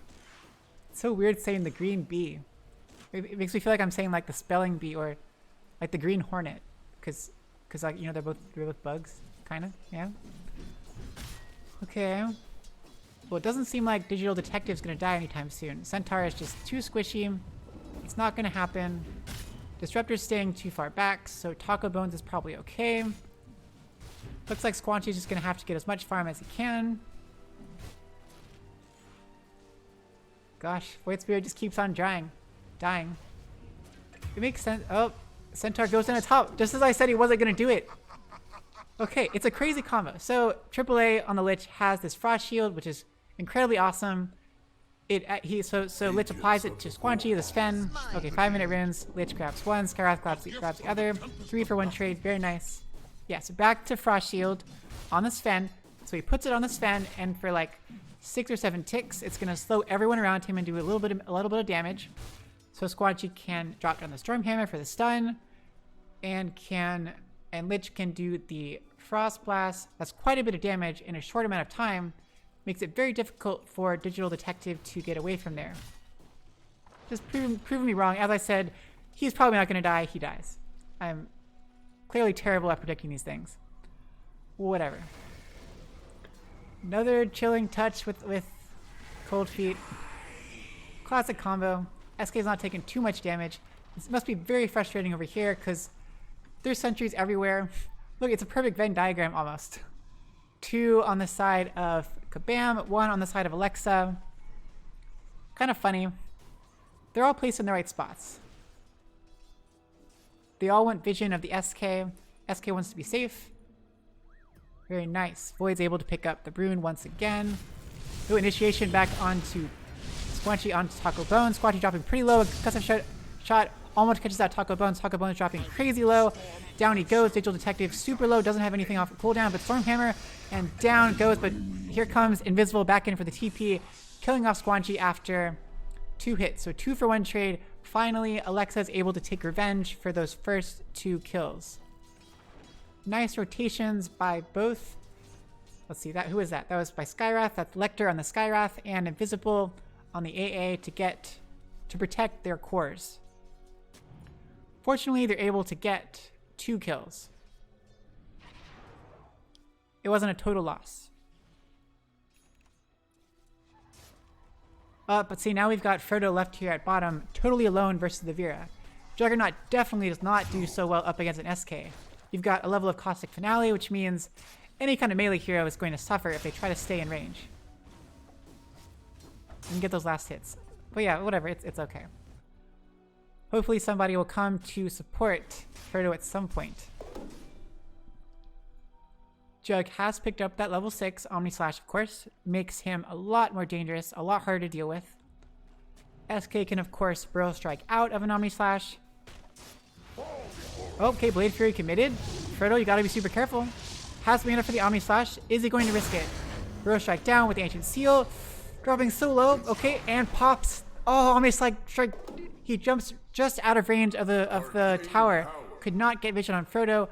It's so weird saying the green bee. It makes me feel like I'm saying like the spelling bee or like the green hornet, because like, you know, they're both bugs, kind of. Yeah. Okay. Well, it doesn't seem like Digital Detective's gonna die anytime soon. Centaur is just too squishy. It's not gonna happen. Disruptor's staying too far back, so Taco Bones is probably okay. Looks like Squanchy's just gonna have to get as much farm as he can. Gosh, Void Spirit just keeps on dying. It makes sense. Oh, Centaur goes in the top, just as I said he wasn't gonna do it. Okay, it's a crazy combo. So AAA on the Lich has this Frost Shield, which is incredibly awesome. So Lich applies it to Squanchy, the Sven. Okay, 5-minute runes. Lich grabs one, Skywrath grabs the other. 3 for 1 trade, very nice. Yeah, so back to Frost Shield on the Sven. So he puts it on the Sven, and for like 6 or 7 ticks, it's gonna slow everyone around him and do a little bit of damage. So Squanchy can drop down the Stormhammer for the stun, and Lich can do the Frost Blast. That's quite a bit of damage in a short amount of time. Makes it very difficult for Digital Detective to get away from there. Just proving me wrong. As I said, he's probably not going to die. He dies. I'm clearly terrible at predicting these things. Whatever. Another Chilling Touch with Cold Feet. Classic combo. SK's not taking too much damage. This must be very frustrating over here because there's sentries everywhere. Look, it's a perfect Venn diagram almost. 2 on the side of Kabam, 1 on the side of Alexa. Kind of funny. They're all placed in the right spots. They all want vision of the SK. SK wants to be safe. Very nice. Void's able to pick up the rune once again. Ooh, initiation back onto Squanchy onto Taco Bones. Squanchy dropping pretty low. Custom shot almost catches that Taco Bones. Taco Bones dropping crazy low. Down he goes. Digital Detective super low. Doesn't have anything off of cooldown, but Stormhammer, and down goes. But here comes Invisible back in for the TP, killing off Squanchy after 2 hits. So 2 for 1 trade. Finally, Alexa is able to take revenge for those first 2 kills. Nice rotations by both. Let's see, who is that? That was by Skywrath. That's Lecter on the Skywrath and Invisible on the AA to to protect their cores. Fortunately, they're able to get 2 kills. It wasn't a total loss. But see, now we've got Frodo left here at bottom, totally alone versus the Vera. Juggernaut definitely does not do so well up against an SK. You've got a level of Caustic Finale, which means any kind of melee hero is going to suffer if they try to stay in range and get those last hits. But yeah, whatever, it's okay. Hopefully somebody will come to support Frodo at some point. Jug has picked up that level 6 Omni Slash, of course. Makes him a lot more dangerous, a lot harder to deal with. SK can, of course, Burrow Strike out of an Omni Slash. Okay, Blade Fury committed. Frodo, you gotta be super careful. Has mana for the Omni Slash. Is he going to risk it? Burrow Strike down with the Ancient Seal. Dropping so low. Okay, and pops. Oh, Omni Strike. He jumps just out of range of the tower. Could not get vision on Frodo.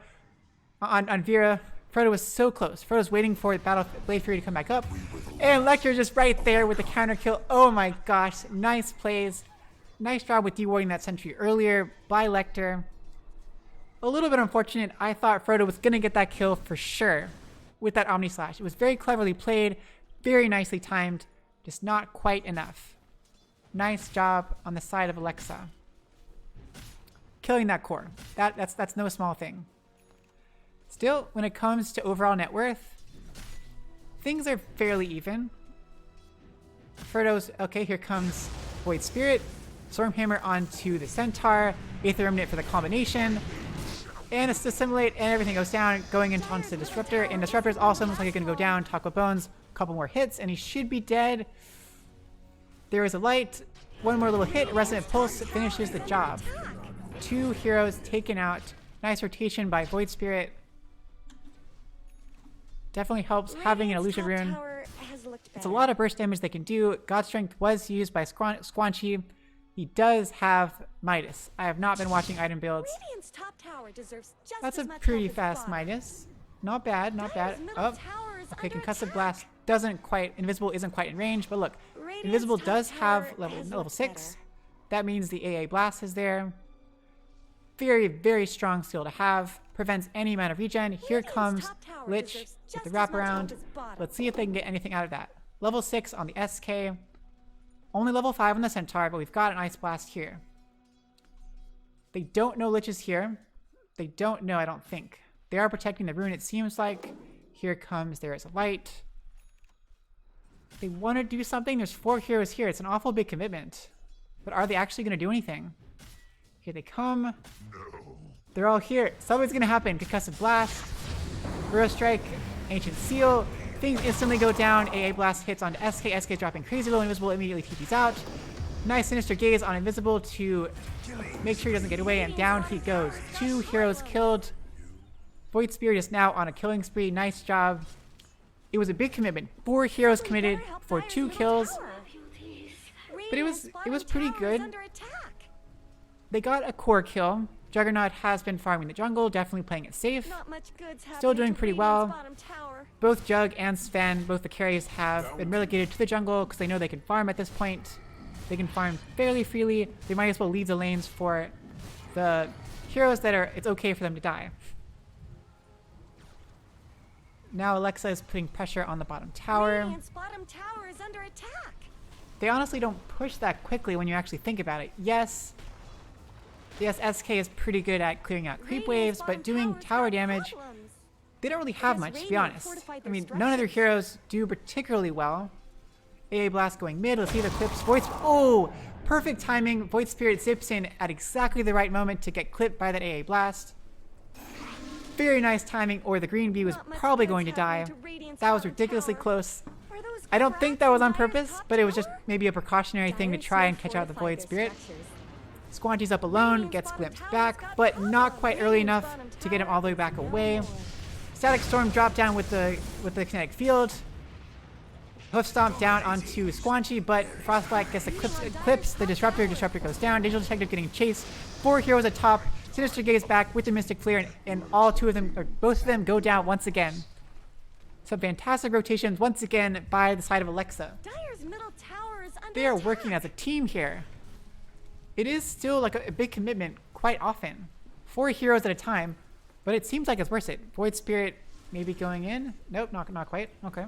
On Vera. Frodo was so close. Frodo's waiting for the Blade Fury to come back up. And Lecter just right there with the counter kill. Oh my gosh. Nice plays. Nice job with dewarding that sentry earlier by Lecter. A little bit unfortunate. I thought Frodo was going to get that kill for sure with that Omni Slash. It was very cleverly played. Very nicely timed. Just not quite enough. Nice job on the side of Alexa. Killing that core. That's no small thing. Still, when it comes to overall net worth, things are fairly even. Frodo's, okay, here comes Void Spirit, Stormhammer onto the Centaur, Aether Remnant for the combination, and it's to assimilate, and everything goes down, going into onto the Disruptor, and Disruptor's also looks like it's gonna go down, Taco Bones, a couple more hits, and he should be dead. There is a light, one more little hit, Resonant Pulse finishes the job. 2 heroes taken out, nice rotation by Void Spirit. Definitely helps having an illusion rune. It's a lot of burst damage they can do. God Strength was used by Squanchy. He does have Midas. I have not been watching item builds. That's a pretty fast Midas. Not bad, not bad. Oh, okay, Concussive Blast doesn't quite, Invisible isn't quite in range, but look, Invisible does have level 6. That means the AA Blast is there. Very, very strong skill to have. Prevents any amount of regen. Here comes Lich with the wraparound. Let's see if they can get anything out of that. Level 6 on the SK. Only level 5 on the Centaur, but we've got an Ice Blast here. They don't know Lich is here. They don't know, I don't think. They are protecting the rune, it seems like. Here comes, there is a light. They want to do something. There's 4 heroes here. It's an awful big commitment. But are they actually going to do anything? Here they come. No. They're all here. Something's going to happen. Concussive Blast. Burrow Strike. Ancient Seal. Things instantly go down. AA Blast hits onto SK. SK dropping crazy low. Invisible immediately TP's out. Nice Sinister Gaze on Invisible to make sure he doesn't get away. And down he goes. 2 heroes killed. Void Spirit is now on a killing spree. Nice job. It was a big commitment. 4 heroes committed for 2 kills. But it was pretty good. They got a core kill. Juggernaut has been farming the jungle, definitely playing it safe. Still doing pretty well. Both Jug and Sven, both the carries, have been relegated to the jungle because they know they can farm at this point. They can farm fairly freely. They might as well leave the lanes for the heroes that are, it's okay for them to die. Now Alexa is putting pressure on the bottom tower. They honestly don't push that quickly when you actually think about it. Yes, SK is pretty good at clearing out creep waves, but doing tower damage, they don't really have much, to be honest. I mean, none of their heroes do particularly well. AA Blast going mid, let's see the clips. Oh, perfect timing. Void Spirit zips in at exactly the right moment to get clipped by that AA Blast. Very nice timing, or the green bee was probably going to die. That was ridiculously close. I don't think that was on purpose, but it was just maybe a precautionary thing to try and catch out the Void Spirit. Squanchy's up alone, gets glimpsed back, but not quite early enough to get him all the way back away. Static Storm dropped down with the kinetic field. Hoof Stomp down onto Squanchy, but Frostbite gets the clips the Disruptor. Disruptor goes down. Digital Detective getting chased. 4 heroes at top. Sinister Gaze back with the Mystic Flare, and all 2 of them, or both of them, go down once again. Some fantastic rotations once again by the side of Alexa. They are working as a team here. It is still like a big commitment quite often. 4 heroes at a time, but it seems like it's worth it. Void Spirit maybe going in. Nope, not quite. Okay.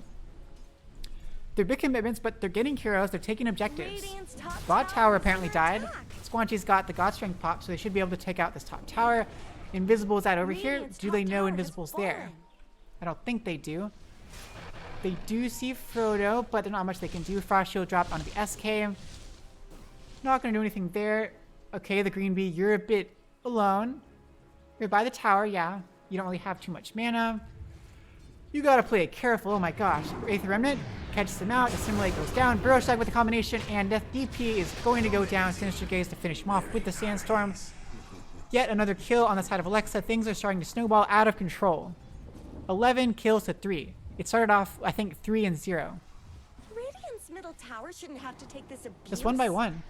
They're big commitments, but they're getting heroes. They're taking objectives. Bot tower apparently died. Squanchy's got the God Strength pop, so they should be able to take out this top tower. Invisible is out over here. Do they know Invisible's there? I don't think they do. They do see Frodo, but there's not much they can do. Frost Shield dropped onto the SK. Not going to do anything there. Okay, the Green Bee, you're a bit alone. You're by the tower, yeah. You don't really have too much mana. You got to play it careful. Oh my gosh. Aether Remnant catches him out. Assimilate goes down. Burrow Strike with the combination, and Death DP is going to go down. Sinister Gaze to finish him off with the Sandstorm. Yet another kill on the side of Alexa. Things are starting to snowball out of control. 11 kills to 3. It started off, I think, 3-0. Radiant's middle tower shouldn't have to take this abuse. Just one by one.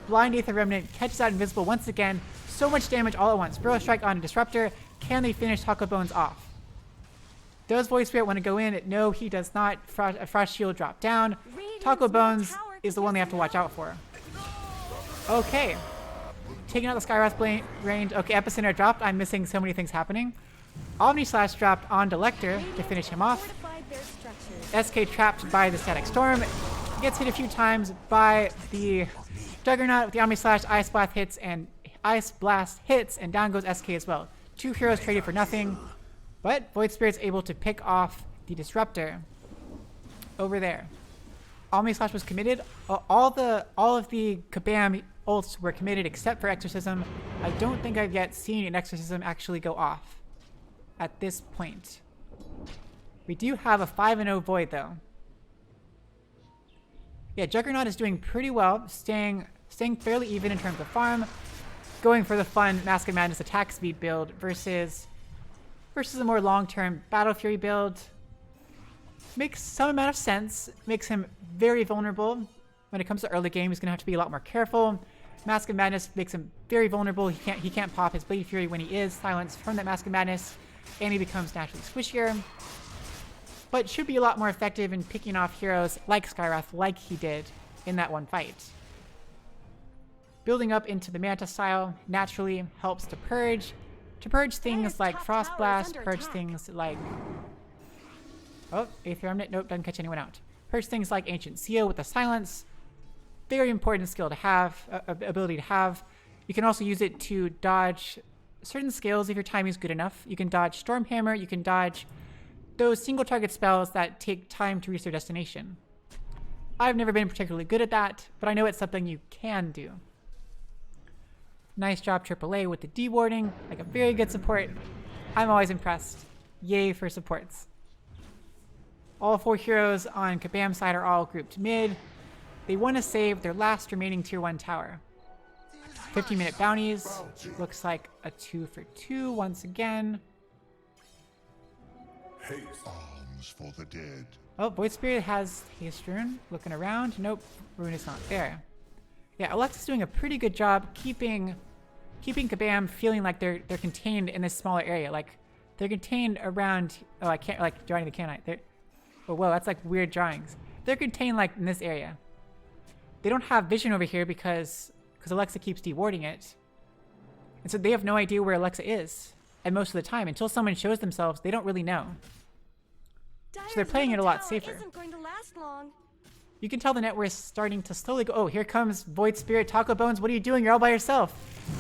Blind Aether Remnant catches out Invisible once again. So much damage all at once. Burrow Strike on a Disruptor. Can they finish Taco Bones off? Does Void Spirit want to go in? No, he does not. Frost Shield dropped down. Taco Bones is the one they have to watch out for. Okay. Taking out the Skywrath range. Okay, Epicenter dropped. I'm missing so many things happening. Omni Slash dropped onto Lecter to finish him off. SK trapped by the Static Storm. Gets hit a few times by the Juggernaut with the Omni Slash. Ice Blast hits, and down goes SK as well. 2 heroes traded for nothing. But Void Spirit's able to pick off the Disruptor over there. Omni Slash was committed. All of the Kabam ults were committed except for Exorcism. I don't think I've yet seen an Exorcism actually go off at this point. We do have a 5-0 Void though. Yeah, Juggernaut is doing pretty well, staying fairly even in terms of farm, going for the fun Mask of Madness attack speed build versus a more long-term Battle Fury build. Makes some amount of sense. Makes him very vulnerable. When it comes to early game, he's going to have to be a lot more careful. Mask of Madness makes him very vulnerable. He can't pop his Blade Fury when he is silenced from that Mask of Madness, and he becomes naturally squishier. But should be a lot more effective in picking off heroes like Skywrath, like he did in that one fight. Building up into the Manta style naturally helps to purge. To purge things like Frost Blast, purge things like... Oh, Aether Remnant, nope, doesn't catch anyone out. Purge things like Ancient Seal with the Silence. Very important skill to have, ability to have. You can also use it to dodge certain skills if your timing is good enough. You can dodge Stormhammer, you can dodge those single target spells that take time to reach their destination. I've never been particularly good at that, but I know it's something you can do. Nice job AAA with the dewarding, like a very good support. I'm always impressed. Yay for supports. All 4 heroes on Kabam side are all grouped mid. They want to save their last remaining tier 1 tower. 15-minute bounties. Looks like a 2 for 2 once again. Arms for the dead. Oh, Void Spirit has Haste Rune. Looking around. Nope, Rune is not there. Yeah, Alexa's doing a pretty good job keeping Kabam feeling like they're contained in this smaller area. Like they're contained around. Oh, I can't like drawing the canite. Oh, whoa, that's like weird drawings. They're contained like in this area. They don't have vision over here because Alexa keeps dewarding it, and so they have no idea where Alexa is. And most of the time, until someone shows themselves, they don't really know. So they're playing it a lot safer. Isn't going to last long. You can tell the net is starting to slowly go. Oh, here comes Void Spirit. Taco Bones, what are you doing? You're all by yourself.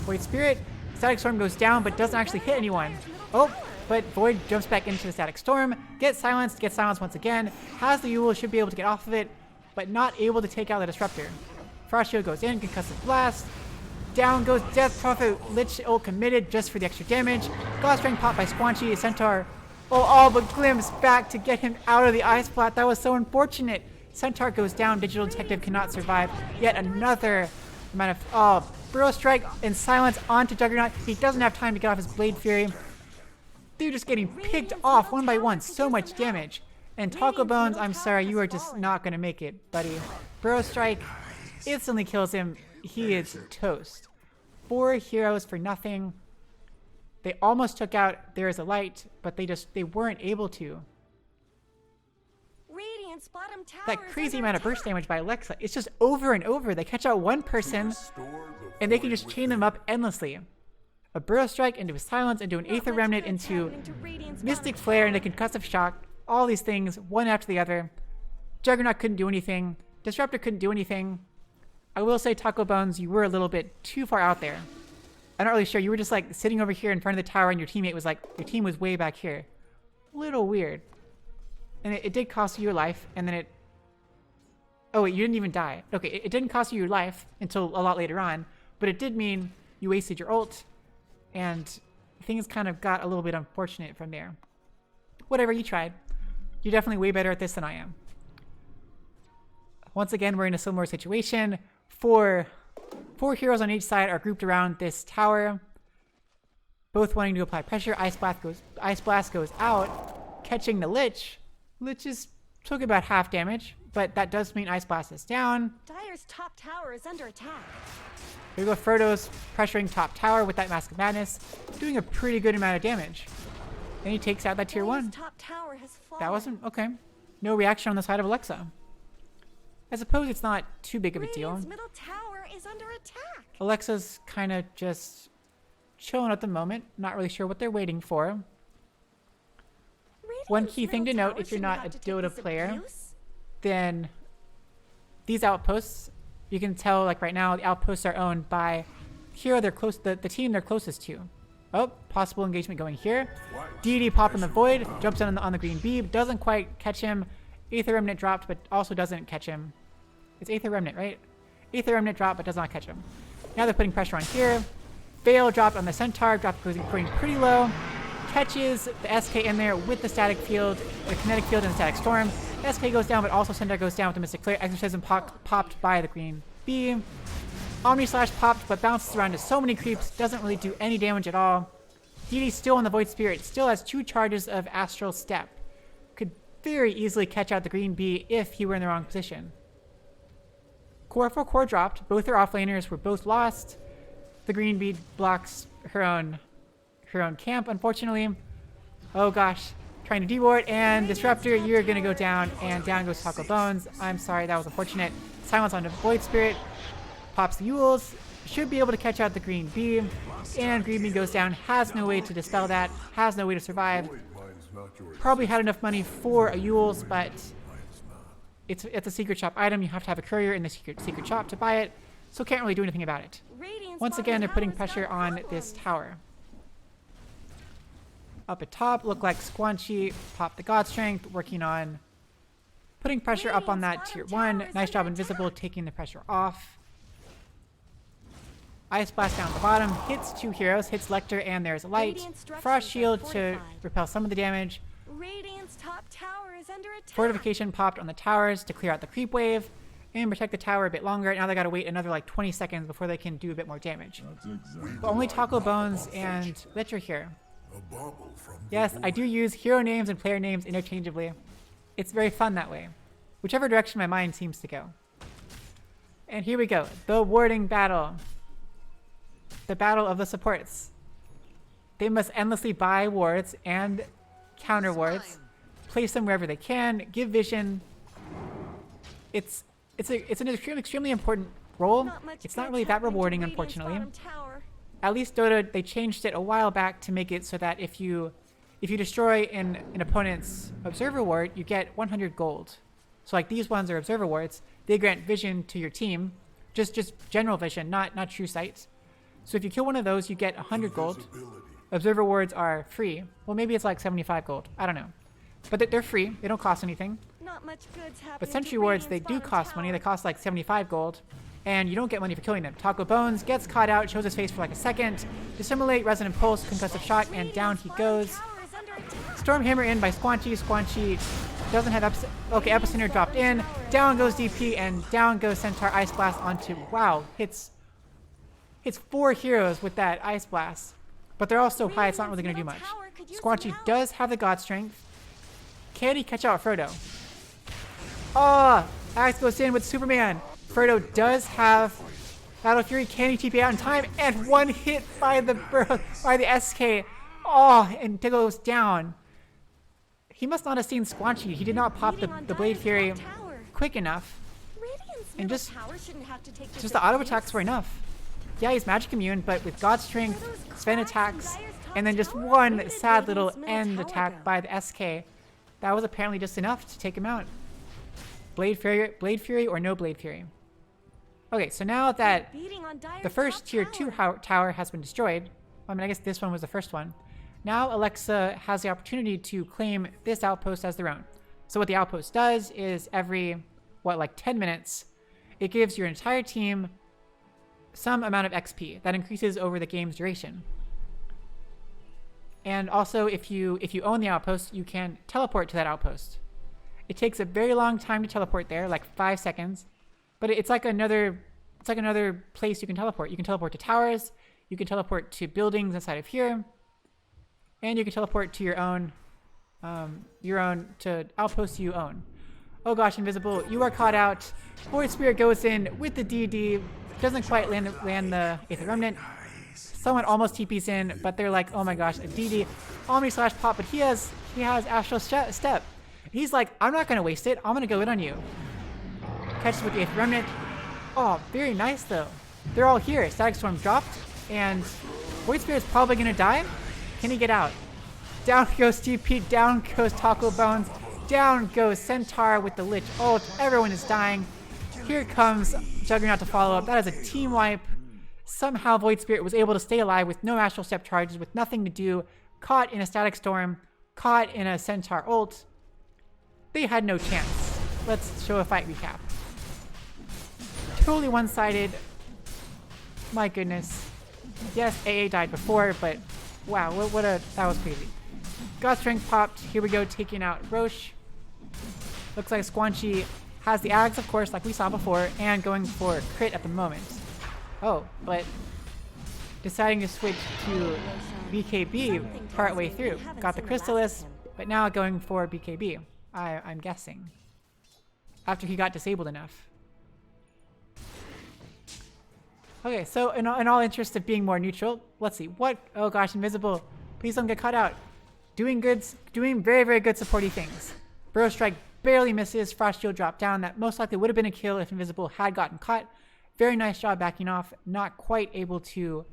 Void Spirit. Static Storm goes down, but doesn't actually hit anyone. Oh, but Void jumps back into the Static Storm. Gets silenced once again. Has the Yule, should be able to get off of it, but not able to take out the Disruptor. Frost Shield goes in, Concussive Blast. Down goes Death Prophet. Lich ult committed just for the extra damage. God Strength pop by Squanchy. Centaur. Oh, all but glimpse back to get him out of the ice plat. That was so unfortunate. Centaur goes down. Digital Detective cannot survive. Yet another amount of... Oh, Burrow Strike and Silence onto Juggernaut. He doesn't have time to get off his Blade Fury. They're just getting picked off one by one. So much damage. And Taco Bones, I'm sorry, you are just not going to make it, buddy. Burrow Strike instantly kills him. He is toast. 4 heroes for nothing. They almost took out There Is a Light, but they weren't able to. Radiant's bottom tower that is crazy under amount of burst attack. damage by Alexa. It's just over and over. They catch out one person, and they can just chain them up endlessly. A Burrow Strike into a Silence, into an Not Aether much Remnant, good's into happening to Radiant's Mystic bottom Flare, into tower. Concussive Shock. All these things, one after the other. Juggernaut couldn't do anything. Disruptor couldn't do anything. I will say, Taco Bones, you were a little bit too far out there. I'm not really sure. You were just like sitting over here in front of the tower, and your teammate was like, your team was way back here. Little weird. And it did cost you your life, and then it... Oh wait, you didn't even die. Okay, it didn't cost you your life until a lot later on, but it did mean you wasted your ult, and things kind of got a little bit unfortunate from there. Whatever, you tried. You're definitely way better at this than I am. Once again, we're in a similar situation. Four heroes on each side are grouped around this tower, both wanting to apply pressure. Ice Blast goes out, catching the Lich. Lich took about half damage, but that does mean Ice Blast is down. Dire's top tower is under attack. Here we go, Frodo's pressuring top tower with that Mask of Madness, doing a pretty good amount of damage. And he takes out that tier 1. Top tower has fallen. That wasn't... okay. No reaction on the side of Alexa. I suppose it's not too big of a deal. Radiant's middle tower is under attack. Alexa's kind of just chilling at the moment. Not really sure what they're waiting for. One key thing to note, if you're not a Dota player, then these outposts, you can tell, like right now, the outposts are owned by here. They're close. The team they're closest to. Oh, possible engagement going here. DD pop in the void, jumps in on the green beam, doesn't quite catch him. Aether Remnant dropped, but also doesn't catch him. It's Aether Remnant, right? Aether Remnant dropped, but does not catch him. Now they're putting pressure on here. Veil dropped on the Centaur, going pretty low. Catches the SK in there with the static field, the kinetic field, and the static storm. The SK goes down, but also Centaur goes down with the Mystic Flare. Exorcism popped by the green beam. Omni Slash popped, but bounces around to so many creeps, doesn't really do any damage at all. DD still on the Void Spirit, still has 2 charges of Astral Step. Could very easily catch out the green bee if he were in the wrong position. Core for core dropped. Both their offlaners were both lost. The green bee blocks her own camp, unfortunately. Oh gosh. Trying to deward, and Disruptor, you're gonna go down, and down goes Taco Bones. I'm sorry, that was unfortunate. Silence on the Void Spirit. Pops the Yules. Should be able to catch out the green bee. And green bee goes down. Has no way to dispel that. Has no way to survive. Probably had enough money for a Yules, but it's a secret shop item. You have to have a courier in the secret shop to buy it, so can't really do anything about it. Once again, they're putting pressure on this tower. Up at top, look like Squanchy popped the God Strength, working on putting pressure up on that tier 1. Nice job, Invisible, taking the pressure off. Ice Blast down at the bottom, hits 2 heroes, hits Lecter, and there's a light. Frost Shield to repel some of the damage. Radiant's top tower is under attack. Fortification popped on the towers to clear out the creep wave and protect the tower a bit longer. Now they gotta wait another like 20 seconds before they can do a bit more damage. But only Taco Bones and Lich are here. Yes, I do use hero names and player names interchangeably. It's very fun that way. Whichever direction my mind seems to go. And here we go. The warding battle. The battle of the supports. They must endlessly buy wards and counter wards. Place them wherever they can. Give vision. It's an extremely important role. It's not really that rewarding, unfortunately. At least Dota, they changed it a while back to make it so that if you destroy an opponent's observer ward, you get 100 gold. So like these ones are observer wards. They grant vision to your team, just general vision, not true sight. So if you kill one of those, you get 100 gold. Observer wards are free. Well, maybe it's like 75 gold. I don't know. But they're free. They don't cost anything. Not much good's happening. But sentry wards, they do cost money. They cost like 75 gold. And you don't get money for killing them. Taco Bones gets caught out, shows his face for like a second. Dissimulate, Resonant Pulse, Concussive Shot, and down he goes. Stormhammer in by Squanchy. Squanchy doesn't have Epicenter dropped in. Down goes DP, and down goes Centaur. Ice Blast onto... Wow, hits 4 heroes with that Ice Blast. But they're all so high, it's not really going to do much. Squanchy does have the God Strength. Can he catch out Frodo? Oh, Axe goes in with Superman. Frodo does have Battle Fury. Can he TP out in time? And one hit by the SK. Oh, and goes down. He must not have seen Squanchy. He did not pop the Blade Fury quick enough. And just the auto attacks were enough. Yeah, he's magic immune, but with God Strength, Sven attacks, and then just one sad little end attack by the SK, that was apparently just enough to take him out. Blade Fury or no Blade Fury. Okay, so now that the first tier 2 tower has been destroyed, I mean, I guess this one was the first one. Now Alexa has the opportunity to claim this outpost as their own. So what the outpost does is every, like 10 minutes, it gives your entire team some amount of XP that increases over the game's duration. And also, if you own the outpost, you can teleport to that outpost. It takes a very long time to teleport there, like 5 seconds, but it's like another place you can teleport. You can teleport to towers, you can teleport to buildings inside of here, and you can teleport to your own to outposts you own. Oh gosh, Invisible, you are caught out. Void Spirit goes in with the DD, doesn't quite land the Aether Remnant. Someone almost TPs in, but they're like, oh my gosh, a DD, Omni Slash pop, but he has Astral Step. He's like, I'm not gonna waste it, I'm gonna go in on you. Catches with the Aether Remnant. Oh, very nice though. They're all here. Static Storm dropped, and Void Spirit's probably gonna die. Can he get out? Down goes TP, down goes Taco Bones, down goes Centaur with the Lich ult. Everyone is dying. Here comes Juggernaut to follow up. That is a team wipe. Somehow Void Spirit was able to stay alive with no Astral Step charges, with nothing to do, caught in a Static Storm, caught in a Centaur ult. They had no chance. Let's show a fight recap. Totally one-sided. My goodness. Yes, AA died before, but wow, that was crazy. God Strength popped. Here we go, taking out Roche. Looks like Squanchy has the Ags, of course, like we saw before, and going for crit at the moment. Oh, but deciding to switch to BKB partway through. Got the Crystallis, but now going for BKB, I'm guessing. After he got disabled enough. Okay, so in all interest of being more neutral, let's see. What? Oh gosh, Invisible. Please don't get caught out. Doing very, very good supporty things. Burrow Strike barely misses. Frost Shield drop down. That most likely would have been a kill if Invisible had gotten caught. Very nice job backing off. Not quite able to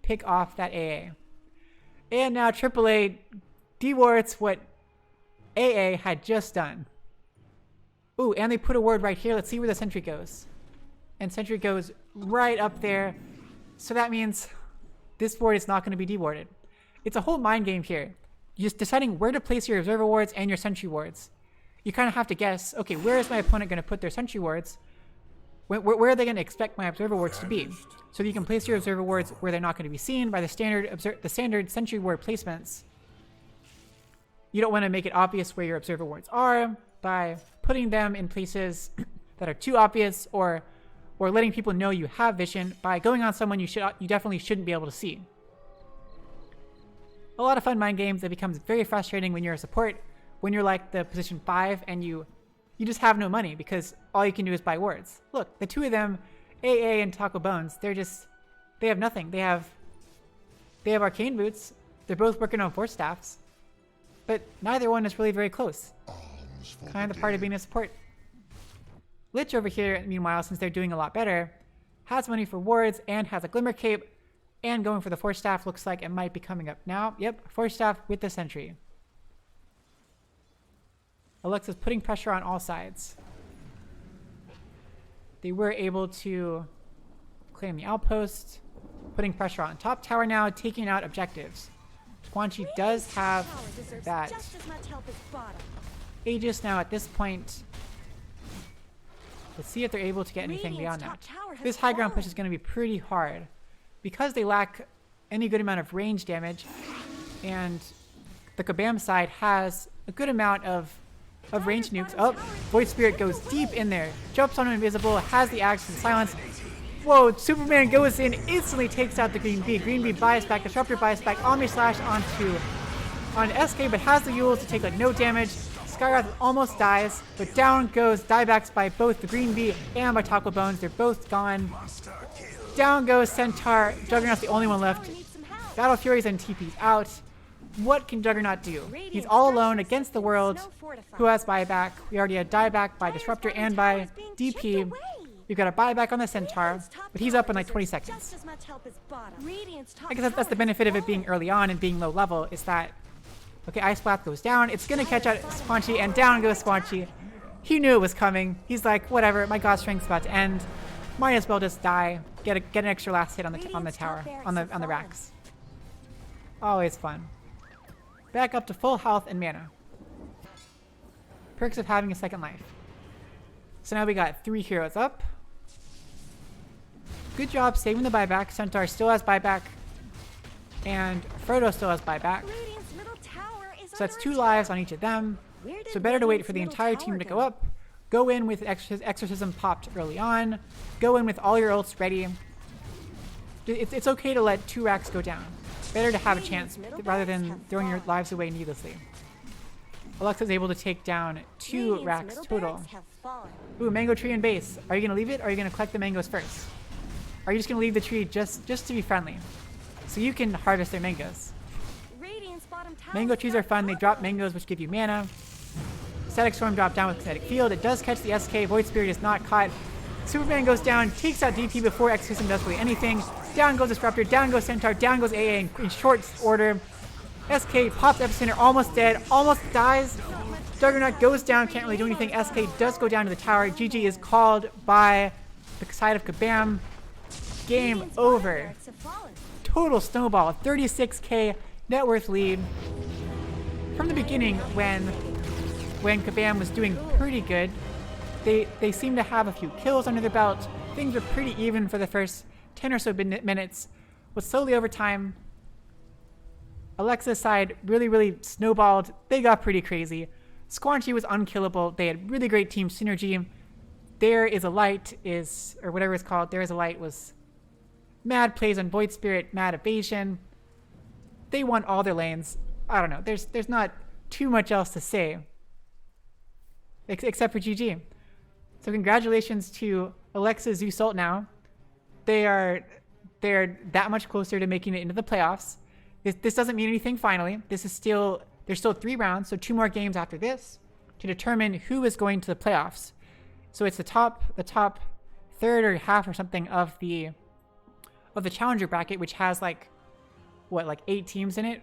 pick off that AA. And now AAA dewards what AA had just done. Ooh, and they put a ward right here. Let's see where the sentry goes. And sentry goes right up there. So that means this ward is not going to be dewarded. It's a whole mind game here. You're just deciding where to place your observer wards and your sentry wards. You kind of have to guess, okay, where is my opponent going to put their sentry wards? Where are they going to expect my observer wards to be? So that you can place your observer wards where they're not going to be seen by the standard sentry ward placements. You don't want to make it obvious where your observer wards are by putting them in places that are too obvious, or letting people know you have vision by going on someone you definitely shouldn't be able to see. A lot of fun mind games. That becomes very frustrating when you're a support, when you're like the position 5 and you just have no money because all you can do is buy wards. Look, the two of them, AA and Taco Bones, they have nothing. They have arcane boots. They're both working on force staffs, but neither one is really very close. Kind of the part of being a support. Lich over here, meanwhile, since they're doing a lot better, has money for wards and has a Glimmer Cape, and going for the Force Staff. Looks like it might be coming up now. Yep, Force Staff with the sentry. Alexa's putting pressure on all sides. They were able to claim the outpost, putting pressure on top tower now, taking out objectives. Squanchy does have that Aegis now at this point. Let's see if they're able to get anything beyond that. This high ground push is going to be pretty hard because they lack any good amount of range damage, and the Kabam side has a good amount of range nukes. Oh, Void Spirit goes deep in there, jumps on Invisible, has the axe and silence. Whoa, Superman goes in, instantly takes out the Green Bee. Green Bee bias back, Disruptor bias back, Omni Slash on SK, but has the Yules to take like no damage. Skywrath almost dies, but down goes diebacks by both the Green Bee and by Taco Bones. They're both gone. Down goes Centaur. Juggernaut's the only one left. Battle Furies and TP's out. what can Juggernaut do? He's Radiant's all structures alone have against the been world. snow fortified. Who has buyback? We already had dieback by Dire's Disruptor bottom and tower by is being DP. chipped away. We've got a buyback on the Centaur, Radiant's top but he's up tower in like 20 deserves seconds. Just as much help as bottom. Radiant's top I guess that's the tower benefit of has it being fallen. early on and being low level, is that, okay, Ice Blast goes down. It's going to catch out Squanchy, and down goes Squanchy. He knew it was coming. He's like, whatever, my God Strength's about to end. Might as well just die. Get an extra last hit on the Radiant's tower, top barracks on the have fallen. racks. Always fun. Back up to full health and mana. Perks of having a second life. So now we got 3 heroes up. Good job saving the buyback. Centaur still has buyback. And Frodo still has buyback. Radiant's middle tower is So that's under 2 attack. lives on each of them. Where did So better to wait Radiant's for the middle entire tower team to go go? up. Go in with Exorcism popped early on. Go in with all your ults ready. It's okay to let 2 racks go down. Better to have a chance rather than throwing your lives away needlessly. Alexa's able to take down 2 Radiant's racks middle total. barracks have fallen. Ooh, mango tree and base. Are you gonna leave it, or are you gonna collect the mangoes first? Are you just gonna leave the tree just to be friendly, so you can harvest their mangoes? Radiant's bottom tower Mango is trees are not fun. They drop covered. mangoes, which give you mana. Static Storm drop down with Kinetic Field. It does catch the SK. Void Spirit is not caught. Superman goes down, takes out DP before Exorcism does really anything. Down goes Disruptor, down goes Centaur, down goes AA in short order. SK pops Epicenter, almost dead, almost dies. Juggernaut goes down, can't really do anything. SK does go down to the tower. GG is called by the side of Kabam. Game Radiant's bottom over. barracks have fallen. Total snowball, 36k net worth lead. From the beginning, when Kabam was doing pretty good, they seemed to have a few kills under their belt. Things were pretty even for the first 10 or so minutes. But slowly over time, Alexa's side really snowballed. They got pretty crazy. Squanchy was unkillable. They had really great team synergy. There is a light or whatever it's called. There is a light was mad plays on Void Spirit, mad evasion. They won all their lanes. I don't know. There's not too much else to say except for GG. So congratulations to Alexa, Zeus Ult Now. They're that much closer to making it into the playoffs. This doesn't mean anything finally. There's still 3 rounds, so 2 more games after this to determine who is going to the playoffs. So it's the top third or half or something of the challenger bracket, which has like 8 teams in it.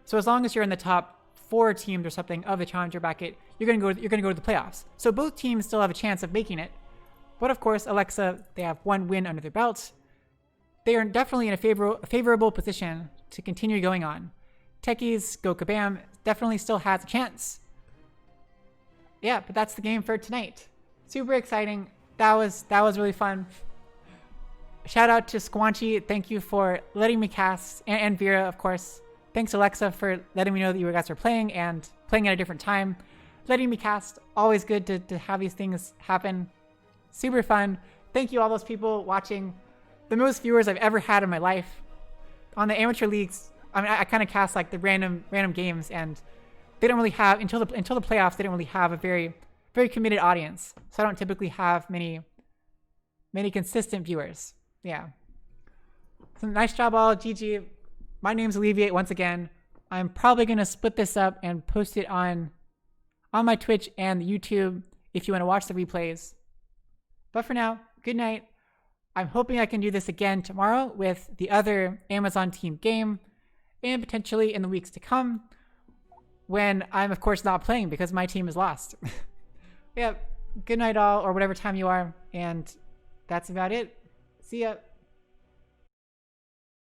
So as long as you're in the top 4 teams or something of the challenger bracket, you're gonna go to the playoffs. So both teams still have a chance of making it. But of course, Alexa, they have 1 win under their belt. They are definitely in a favorable position to continue going on. Techies, go Kabam, definitely still has a chance. Yeah, but that's the game for tonight. Super exciting. That was really fun. Shout out to Squanchy. Thank you for letting me cast, and Vera, of course. Thanks, Alexa, for letting me know that you guys are playing and playing at a different time. Letting me cast. Always good to have these things happen. Super fun. Thank you, all those people watching. The most viewers I've ever had in my life. On the amateur leagues, I mean, I kind of cast like the random games, and they don't really have until the playoffs. They don't really have a very committed audience. So I don't typically have many consistent viewers. Yeah. So nice job, all. GG. My name's Alleviate once again. I'm probably gonna split this up and post it on my Twitch and YouTube if you want to watch the replays. But for now, good night. I'm hoping I can do this again tomorrow with the other Amazon team game, and potentially in the weeks to come, when I'm of course not playing because my team is lost. Yeah, good night all, or whatever time you are, and that's about it. See ya.